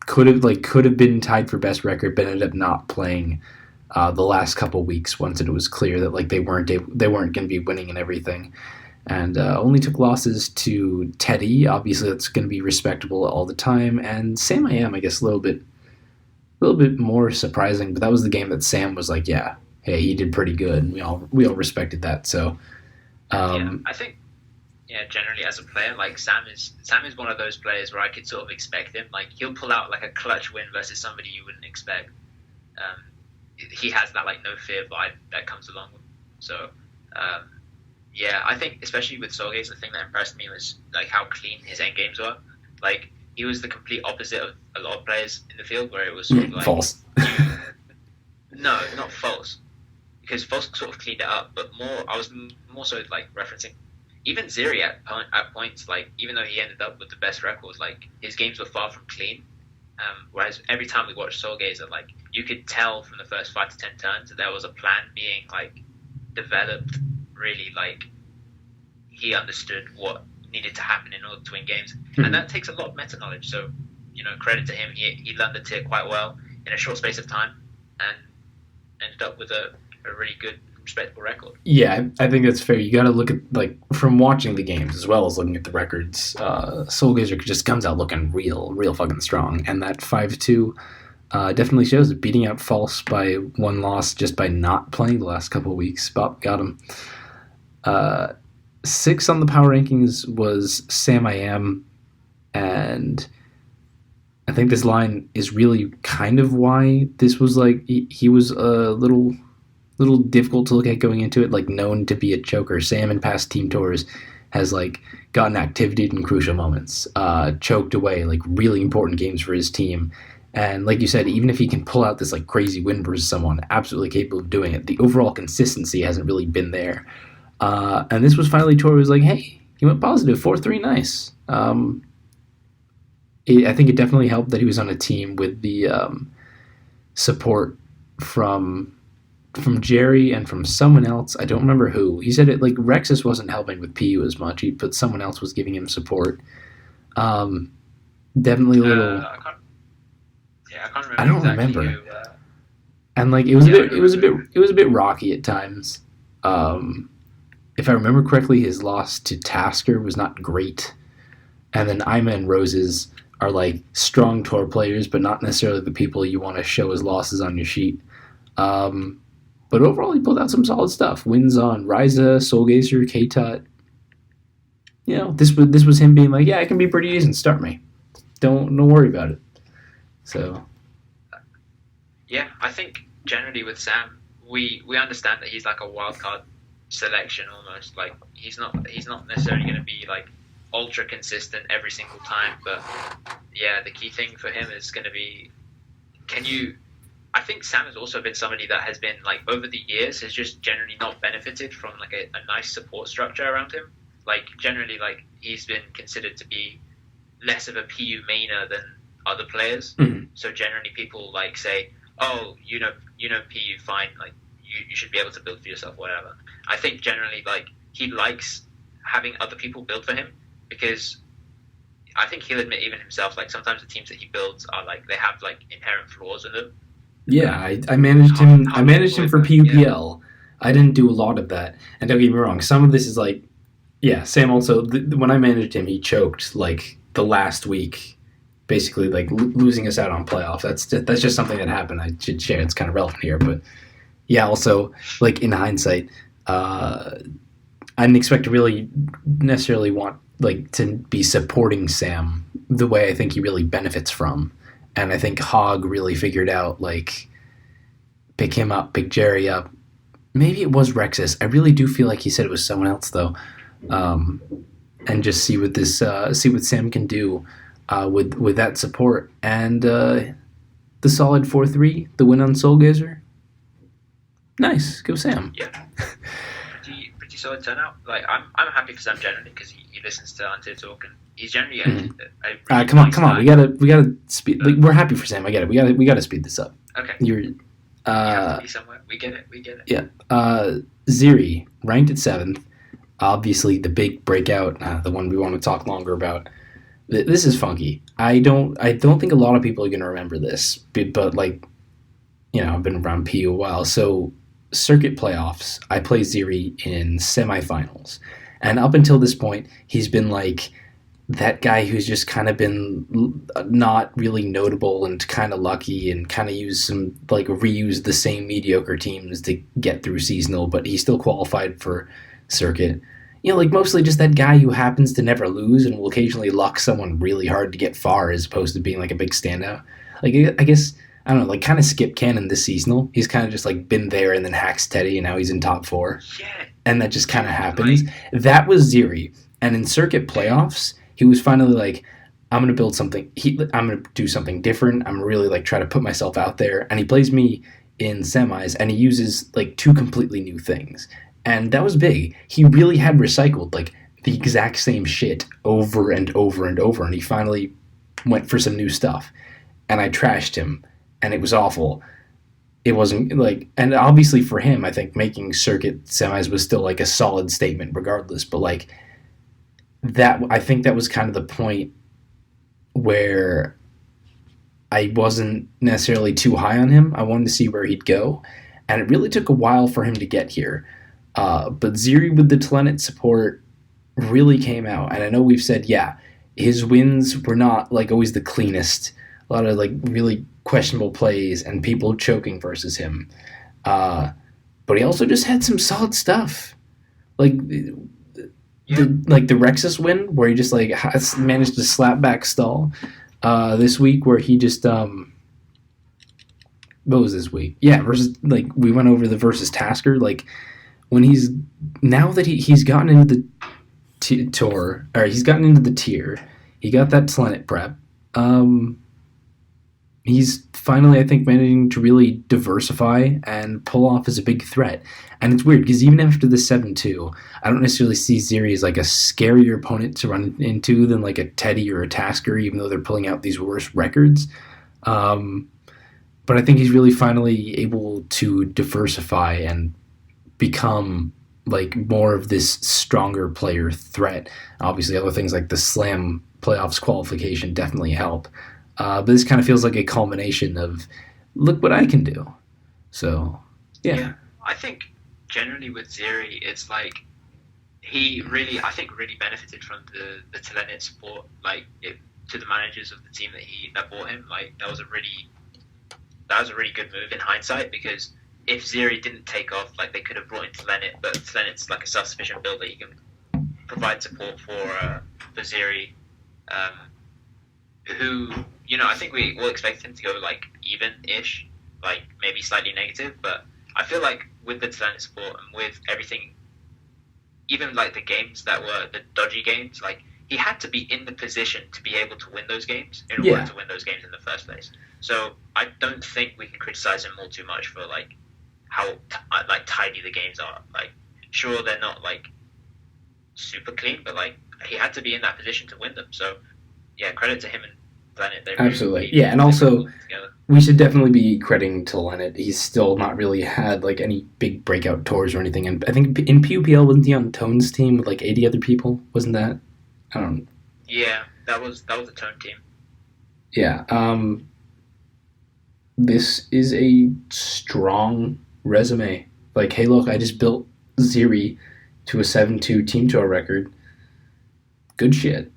[SPEAKER 1] could have been tied for best record, but ended up not playing the last couple weeks once it was clear that like they weren't going to be winning and everything, and only took losses to Teddy. Obviously, that's going to be respectable all the time, and Sam I am, I guess, a little bit more surprising, but that was the game that Sam was like, yeah, hey, he did pretty good, and we all respected that. So,
[SPEAKER 2] Yeah,
[SPEAKER 1] um,
[SPEAKER 2] I think generally as a player, like Sam is one of those players where I could sort of expect him. Like he'll pull out like a clutch win versus somebody you wouldn't expect. Um, he has that like no fear vibe that comes along with him. So um, yeah, I think especially with Soulgaze, the thing that impressed me was like how clean his end games were. Like he was the complete opposite of a lot of players in the field, where it was sort of like
[SPEAKER 1] false.
[SPEAKER 2] you. No, not false, because false sort of cleaned it up, but more I was more so like referencing even Ziri at points, like even though he ended up with the best records, like his games were far from clean. Whereas every time we watched Soulgazer, like you could tell from the first 5 to 10 turns that there was a plan being like developed. Really, like he understood what needed to happen in order to win games, and that takes a lot of meta knowledge. So, credit to him. He learned the tier quite well in a short space of time, and ended up with a really good, respectable record.
[SPEAKER 1] Yeah, I think that's fair. You got to look at like from watching the games as well as looking at the records. Soulgazer just comes out looking real fucking strong, and that 5-2 definitely shows it. Beating out False by one loss just by not playing the last couple of weeks. Bob got him. Uh, Six on the power rankings was Sam I Am, and I think this line is really kind of why this was like he was a little little difficult to look at going into it. Like known to be a choker, Sam in past team tours has like gotten activated in crucial moments, choked away like really important games for his team. And like you said, even if he can pull out this like crazy win versus someone, absolutely capable of doing it, the overall consistency hasn't really been there. And this was finally Tori was like, hey, he went positive, 4-3, nice. I think it definitely helped that he was on a team with the support from Jerry and from someone else. I don't remember who. He said it like Rexus wasn't helping with PU as much, but someone else was giving him support. Definitely a little.
[SPEAKER 2] I can't remember.
[SPEAKER 1] I don't
[SPEAKER 2] exactly
[SPEAKER 1] remember.
[SPEAKER 2] Who,
[SPEAKER 1] and like it was a bit rocky at times. If I remember correctly, his loss to Tasker was not great. And then Ima and Roses are like strong tour players, but not necessarily the people you want to show as losses on your sheet. But overall, he pulled out some solid stuff. Wins on Ryza, Soulgazer, K-Tut. You know, this was him being like, yeah, I can be pretty decent. Start me. Don't worry about it. So.
[SPEAKER 2] Yeah, I think generally with Sam, we understand that he's like a wild card selection almost. Like he's not necessarily going to be like ultra consistent every single time. But yeah, the key thing for him is going to be, I think Sam has also been somebody that has been like over the years has just generally not benefited from like a nice support structure around him. Like generally, like he's been considered to be less of a PU mainer than other players.
[SPEAKER 1] Mm-hmm.
[SPEAKER 2] So generally, people like say, "Oh, you know, PU fine. Like you should be able to build for yourself, whatever." I think generally, like he likes having other people build for him because I think he'll admit even himself, like sometimes the teams that he builds are like they have like inherent flaws in them.
[SPEAKER 1] Yeah, I managed him. I managed him for PUPL. Yeah. I didn't do a lot of that, and don't get me wrong. Some of this is like, yeah. Sam also when I managed him, he choked like the last week, basically like losing us out on playoffs. That's just something that happened. I should share. It's kind of relevant here, but yeah. Also, like in hindsight, I didn't expect to really necessarily want like to be supporting Sam the way I think he really benefits from. And I think Hogg really figured out, like, pick him up, pick Jerry up. Maybe it was Rexus. I really do feel like he said it was someone else, though. And just see what Sam can do with that support. And the solid 4-3, the win on Soulgazer. Nice. Go Sam.
[SPEAKER 2] Yeah. Pretty solid turnout. Like, I'm happy for Sam generally because he listens to Untier talk and he's generally really
[SPEAKER 1] come on. We gotta speed. Like, we're happy for Sam. I get it. We gotta speed this up.
[SPEAKER 2] Okay.
[SPEAKER 1] You
[SPEAKER 2] have to be somewhere. We get it.
[SPEAKER 1] Yeah. Ziri ranked at 7th. Obviously, the big breakout, the one we want to talk longer about. This is funky. I don't think a lot of people are gonna remember this, but like, you know, I've been around PU a while. So circuit playoffs, I play Ziri in semifinals, and up until this point, he's been like that guy who's just kind of been not really notable and kind of lucky and kind of reused the same mediocre teams to get through seasonal, but he still qualified for circuit. You know, like mostly just that guy who happens to never lose and will occasionally luck someone really hard to get far as opposed to being like a big standout. Like, I guess, I don't know, like kind of skip Cannon this seasonal. He's kind of just like been there and then hacks Teddy and now he's in top 4.
[SPEAKER 2] Yeah.
[SPEAKER 1] And that just kind of happens. That was Ziri. And in circuit playoffs, he was finally like, I'm going to build something. I'm going to do something different. I'm really like try to put myself out there. And he plays me in semis and he uses like 2 completely new things. And that was big. He really had recycled like the exact same shit over and over and over. And he finally went for some new stuff. And I trashed him. And it was awful. It wasn't like, and obviously for him, I think making circuit semis was still like a solid statement regardless. But like, that I think that was kind of the point where I wasn't necessarily too high on him. I wanted to see where he'd go, and it really took a while for him to get here. But Ziri with the Telenet support really came out, and I know we've said, yeah, his wins were not like always the cleanest. A lot of like really questionable plays and people choking versus him. But he also just had some solid stuff, like. The Rexus win where he just like managed to slap back stall this week where he just what was this week? Yeah, versus like we went over the versus Tasker. Like when he's now that he's gotten into the tour, or he's gotten into the tier, he got that Planet prep. Um, he's finally, I think, managing to really diversify and pull off as a big threat. And it's weird because even after the 7-2, I don't necessarily see Zeri as like a scarier opponent to run into than like a Teddy or a Tasker, even though they're pulling out these worse records. Um, but I think he's really finally able to diversify and become like more of this stronger player threat. Obviously, other things like the Slam playoffs qualification definitely help. But this kind of feels like a culmination of look what I can do. So, yeah.
[SPEAKER 2] Yeah, I think generally with Zeri, it's like he really, I think, really benefited from the Telenet support, like to the managers of the team that bought him. Like that was a really good move in hindsight because if Zeri didn't take off, like they could have brought in Telenet, but Telenet's like a self-sufficient builder. He can provide support for Zeri, um, who I think we all expect him to go like even-ish, like maybe slightly negative, but I feel like with the Telenet support and with everything, even like the games that were the dodgy games, like he had to be in the position to be able to win those games in order to win those games in the first place. So I don't think we can criticize him all too much for like how like tidy the games are. Like sure they're not like super clean, but like he had to be in that position to win them. So yeah, credit to him and Planet.
[SPEAKER 1] Absolutely. Yeah, and also we should definitely be crediting to Leonard. He's still not really had like any big breakout tours or anything. And I think in PUPL wasn't he on Tone's team with like 80 other people? Wasn't that? I don't know.
[SPEAKER 2] Yeah, that was a Tone team.
[SPEAKER 1] Yeah. This is a strong resume. Like, hey, look, I just built Zeri to a 7-2 team tour record. Good shit.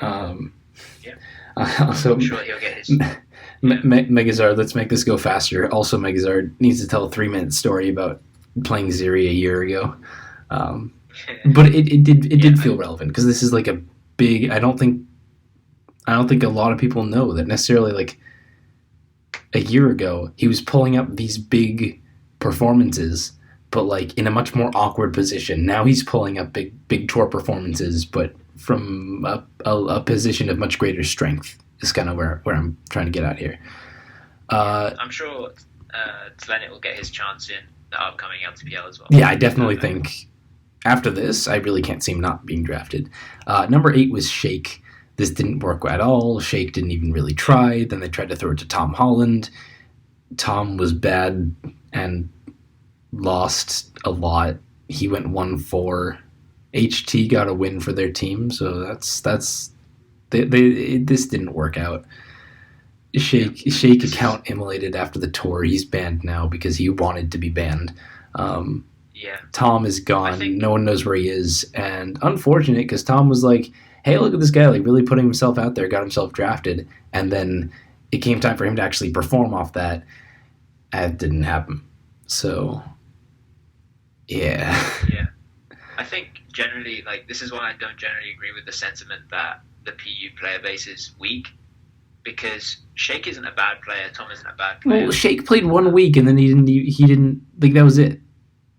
[SPEAKER 2] Yeah.
[SPEAKER 1] Also,
[SPEAKER 2] I'm sure he'll get his.
[SPEAKER 1] Megazard, let's make this go faster. Also, Megazard needs to tell a 3-minute story about playing Zeri a year ago. But it did feel relevant because this is like a big. I don't think a lot of people know that necessarily. Like a year ago, he was pulling up these big performances, but like in a much more awkward position. Now he's pulling up big tour performances, but from a position of much greater strength. Is kind of where I'm trying to get at here.
[SPEAKER 2] I'm sure Tlenet will get his chance in the upcoming LTPL as well.
[SPEAKER 1] Yeah, I definitely think after this, I really can't see him not being drafted. Number 8 was Shake. This didn't work at all. Shake didn't even really try. Then they tried to throw it to Tom Holland. Tom was bad and lost a lot. He went 1-4. HT got a win for their team, so that's this didn't work out. Shake account immolated after the tour. He's banned now because he wanted to be banned. Tom is gone. No one knows where he is, and unfortunate because Tom was like, "Hey, look at this guy! Like really putting himself out there, got himself drafted." And then it came time for him to actually perform off that. That didn't happen. So, yeah.
[SPEAKER 2] Yeah, I think generally, like this is why I don't generally agree with the sentiment that the PU player base is weak, because Shake isn't a bad player, Tom isn't a bad player.
[SPEAKER 1] Well, Shake played 1 week and then he didn't like that was it.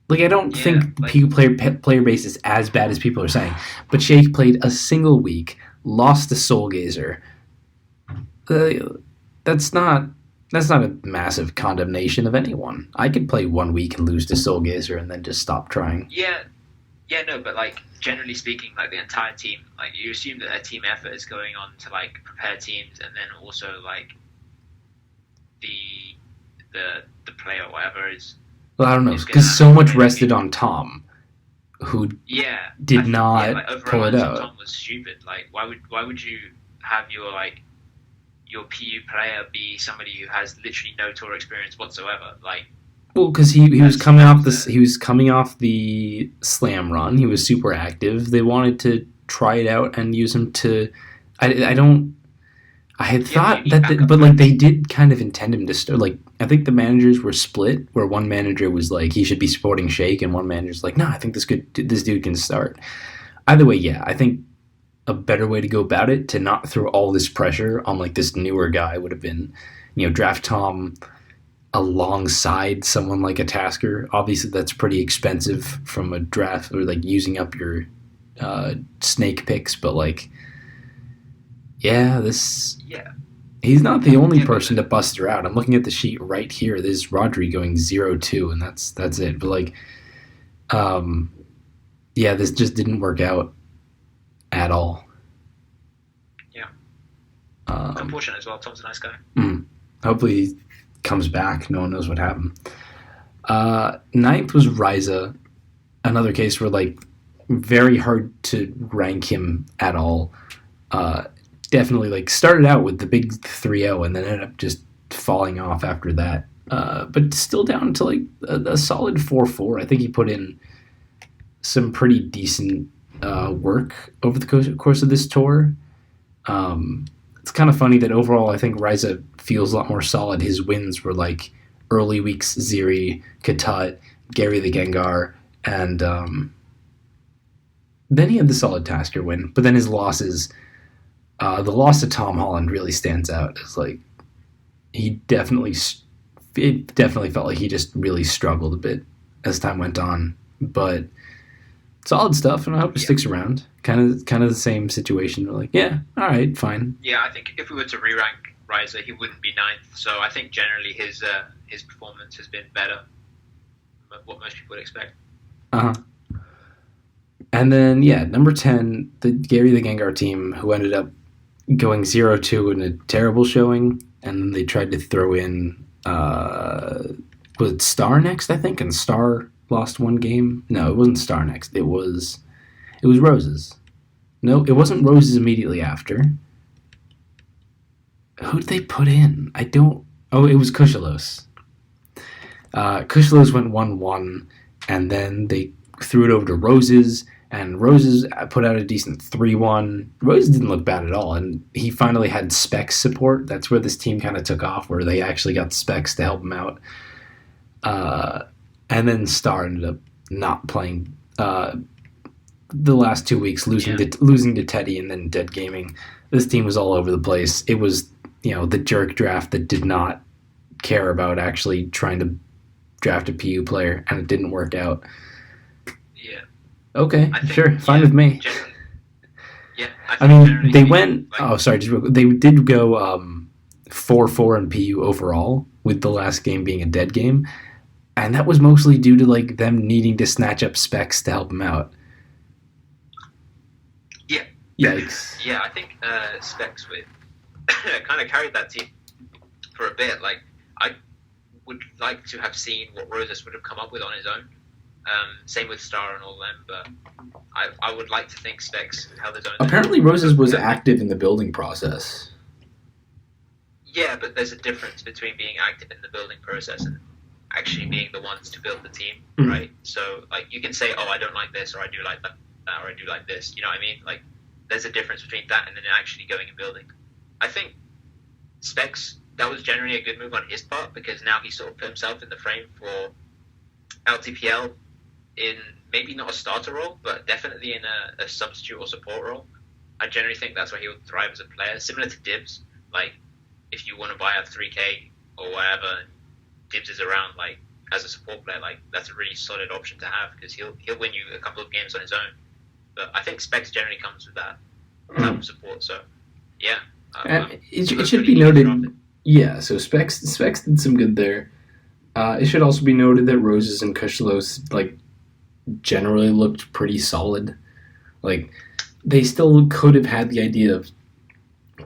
[SPEAKER 1] Like I don't think the PU player base is as bad as people are saying, but Shake played a single week, lost to Soulgazer. That's not a massive condemnation of anyone. I could play 1 week and lose to Soulgazer and then just stop trying.
[SPEAKER 2] Yeah, no, but like generally speaking, like the entire team, like you assume that a team effort is going on to like prepare teams, and then also like the player or whatever is.
[SPEAKER 1] Well, I don't know because so much rested on Tom, who did not pull it out.
[SPEAKER 2] Tom was stupid. Like, why would you have your PU player be somebody who has literally no tour experience whatsoever? Like.
[SPEAKER 1] Well, because he was coming off this, he was coming off the Slam run. He was super active. They wanted to try it out and use him to. I had thought but like they did kind of intend him to start. Like I think the managers were split, where one manager was like he should be supporting Shake, and one manager's like, no, I think this dude can start. Either way, yeah, I think a better way to go about it to not throw all this pressure on like this newer guy would have been, draft Tom. alongside someone like a Tasker. Obviously, that's pretty expensive from a draft or like using up your snake picks, but like, yeah, this
[SPEAKER 2] Yeah,
[SPEAKER 1] he's not the only
[SPEAKER 2] yeah,
[SPEAKER 1] person to bust her out. I'm looking at the sheet right here. There's Rodri going 0-2, and that's it. But like, um, yeah, this just didn't work out at all.
[SPEAKER 2] yeah.
[SPEAKER 1] Um,
[SPEAKER 2] Unfortunate as well. Tom's a nice guy.
[SPEAKER 1] hopefully, he comes back. No one knows what happened. Ninth was Riza, another case where like very hard to rank him at all. Uh, definitely like started out with the big 3-0 and then ended up just falling off after that. But still down to like a solid 4-4. I think he put in some pretty decent work over the course of this tour. It's kind of funny that overall I think Riza feels a lot more solid. His wins were like early weeks Ziri, Katat, Gary the Gengar, and then he had the solid Tasker win. But then his losses, the loss to Tom Holland really stands out. It's like it definitely felt like he just really struggled a bit as time went on. But solid stuff, and I hope it
[SPEAKER 2] Yeah,
[SPEAKER 1] sticks around. Kind of the same situation. We're like, yeah, all right, fine.
[SPEAKER 2] yeah. I think if we were to re-rank Riser, he wouldn't be ninth. So I think generally his performance has been better than what most people would expect.
[SPEAKER 1] Uh huh. And then yeah, number 10, the Gary the Gengar team, who ended up going 0-2 in a terrible showing, and then they tried to throw in was it Star next, I think, and Star lost one game. No, it wasn't Star next. It was Roses. No, it wasn't Roses immediately after. Who did they put in? I don't. Oh, it was Kushalos. Kushalos went 1-1, and then they threw it over to Roses, and Roses put out a decent 3-1. Roses didn't look bad at all, and he finally had Specs support. That's where this team kind of took off, where they actually got Specs to help him out. And then Star ended up not playing the last 2 weeks, losing to Teddy and then dead gaming. This team was all over the place. It was the jerk draft that did not care about actually trying to draft a PU player, and it didn't work out.
[SPEAKER 2] Yeah,
[SPEAKER 1] Okay,
[SPEAKER 2] I think
[SPEAKER 1] sure, fine
[SPEAKER 2] yeah,
[SPEAKER 1] with me.
[SPEAKER 2] generally, yeah. I
[SPEAKER 1] I
[SPEAKER 2] think
[SPEAKER 1] mean,
[SPEAKER 2] generally
[SPEAKER 1] they
[SPEAKER 2] speaking,
[SPEAKER 1] went. Oh, sorry, just real quick. They did go 4-4 in PU overall, with the last game being a dead game, and that was mostly due to like them needing to snatch up Specs to help them out.
[SPEAKER 2] yeah,
[SPEAKER 1] Yikes.
[SPEAKER 2] yeah. I think Specs with kind of carried that team for a bit. Like I would like to have seen what Roses would have come up with on his own. Same with Star and all them, but I would like to think Specs held his own there.
[SPEAKER 1] Apparently, Roses was
[SPEAKER 2] Yeah,
[SPEAKER 1] active in the building process.
[SPEAKER 2] yeah, but there's a difference between being active in the building process and actually being the ones to build the team,
[SPEAKER 1] Mhm.
[SPEAKER 2] right? So, like, you can say, oh, I don't like this, or I do like that, or I do like this. You know what I mean? Like, there's a difference between that and then actually going and building. I think Specs, that was generally a good move on his part because now he sort of put himself in the frame for LTPL in maybe not a starter role, but definitely in a substitute or support role. I generally think that's where he would thrive as a player, similar to Dibs. Like, if you want to buy a 3K or whatever, and Dibs is around, like, as a support player, like, that's a really solid option to have because he'll win you a couple of games on his own. But I think Specs generally comes with that type of support. So, yeah.
[SPEAKER 1] It should be noted. Yeah, so Specs did some good there. It should also be noted that Roses and Kushalos like generally looked pretty solid. Like they still could have had the idea of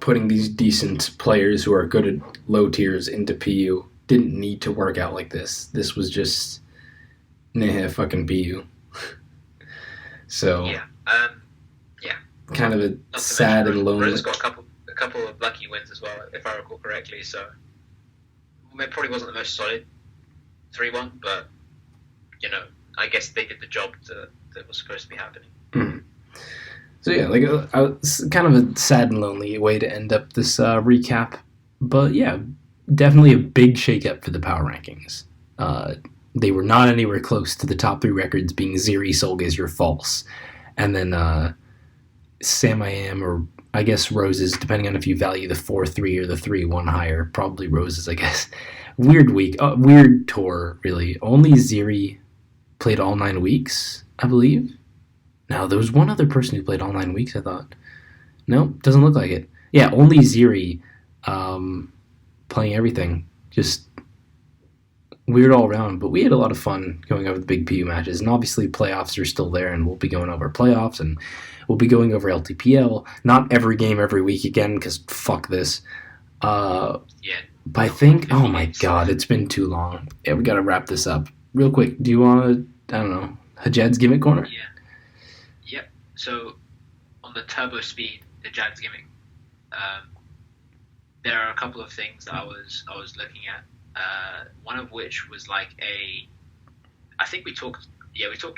[SPEAKER 1] putting these decent players who are good at low tiers into PU. Didn't need to work out like this. This was just fucking PU. So
[SPEAKER 2] Yeah. Yeah.
[SPEAKER 1] kind of a
[SPEAKER 2] Not to
[SPEAKER 1] sad
[SPEAKER 2] mention,
[SPEAKER 1] and lonely.
[SPEAKER 2] Roses got a couple of lucky wins as well, if I recall correctly. So it probably wasn't the most solid 3-1, but I guess they did the job that was supposed to be happening.
[SPEAKER 1] Mhm. So yeah, like it's kind of a sad and lonely way to end up this recap. But yeah, definitely a big shakeup for the power rankings. They were not anywhere close to the top 3 records being Ziri, Solgazor, False, and then Sam I Am or I guess roses, depending on if you value the 4-3 or the 3-1 higher. Probably roses, I guess. Weird week. Weird tour, really. Only Ziri played all 9 weeks, I believe. No, there was one other person who played all 9 weeks, I thought. No, doesn't look like it. Yeah, only Ziri playing everything. Just weird all around, but we had a lot of fun going over the big PU matches, and obviously playoffs are still there, and we'll be going over playoffs, and we'll be going over LTPL. Not every game every week again, because fuck this.
[SPEAKER 2] Yeah,
[SPEAKER 1] But I
[SPEAKER 2] not
[SPEAKER 1] think, oh
[SPEAKER 2] 50
[SPEAKER 1] my
[SPEAKER 2] games.
[SPEAKER 1] god, it's been too long. Yeah, we gotta wrap this up real quick. Do you want to? I don't know. Hajed's gimmick corner.
[SPEAKER 2] Yeah. Yep. So on the turbo speed, the Jags gimmick, um, there are a couple of things that I was looking at. One of which was like I think we talked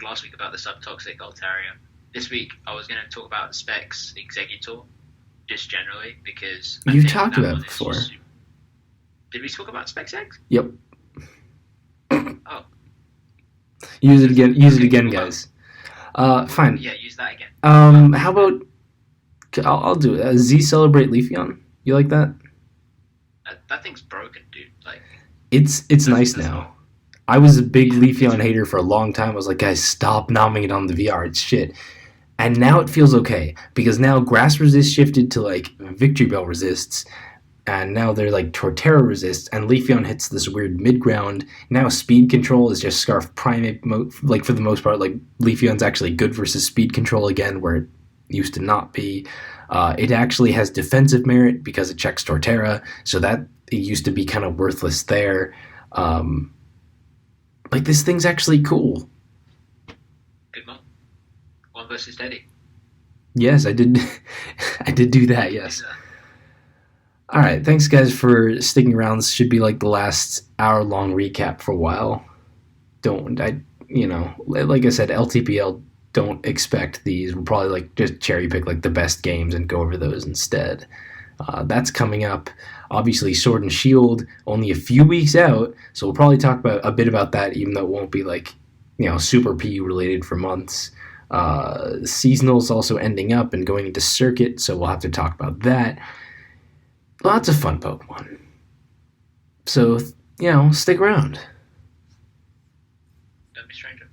[SPEAKER 2] last week about the subtoxic Altaria. This week I was going to talk about Specs Executor, just generally, because I
[SPEAKER 1] You've
[SPEAKER 2] think
[SPEAKER 1] talked
[SPEAKER 2] that
[SPEAKER 1] about
[SPEAKER 2] one
[SPEAKER 1] it
[SPEAKER 2] is
[SPEAKER 1] before.
[SPEAKER 2] just. Did we talk about Specs X?
[SPEAKER 1] Yep.
[SPEAKER 2] Oh,
[SPEAKER 1] Use it again. Use it
[SPEAKER 2] okay.
[SPEAKER 1] again,
[SPEAKER 2] Well,
[SPEAKER 1] guys. Fine.
[SPEAKER 2] yeah, use that again.
[SPEAKER 1] How about I'll do it. Z Celebrate Leafeon. You like that?
[SPEAKER 2] That thing's broken, dude. Like
[SPEAKER 1] It's
[SPEAKER 2] that's
[SPEAKER 1] nice
[SPEAKER 2] that's
[SPEAKER 1] now. I was a big
[SPEAKER 2] yeah,
[SPEAKER 1] Leafeon hater for a long time. I was like, guys, stop nomming it on the VR. It's shit. And now it feels okay because now Grass Resist shifted to like Victory Bell resists, and now they're like Torterra resists, and Leafeon hits this weird mid ground. Now speed control is just Scarf Primate, like for the most part. Like Leafeon's actually good versus speed control again, where it used to not be. It actually has defensive merit because it checks Torterra, so that it used to be kind of worthless there. Um, like this thing's actually cool.
[SPEAKER 2] good one. One versus Teddy.
[SPEAKER 1] Yes, I did. I did do that. Yes. All right. Thanks, guys, for sticking around. This should be like the last hour-long recap for a while. Don't I? Like I said, LTPL. Don't expect these. We'll probably like just cherry pick like the best games and go over those instead. That's coming up. Obviously, Sword and Shield only a few weeks out, so we'll probably talk about a bit about that, even though it won't be like super PU related for months. Seasonal's also ending up and going into Circuit, so we'll have to talk about that. Lots of fun Pokemon. So stick around.
[SPEAKER 2] Don't be stranger.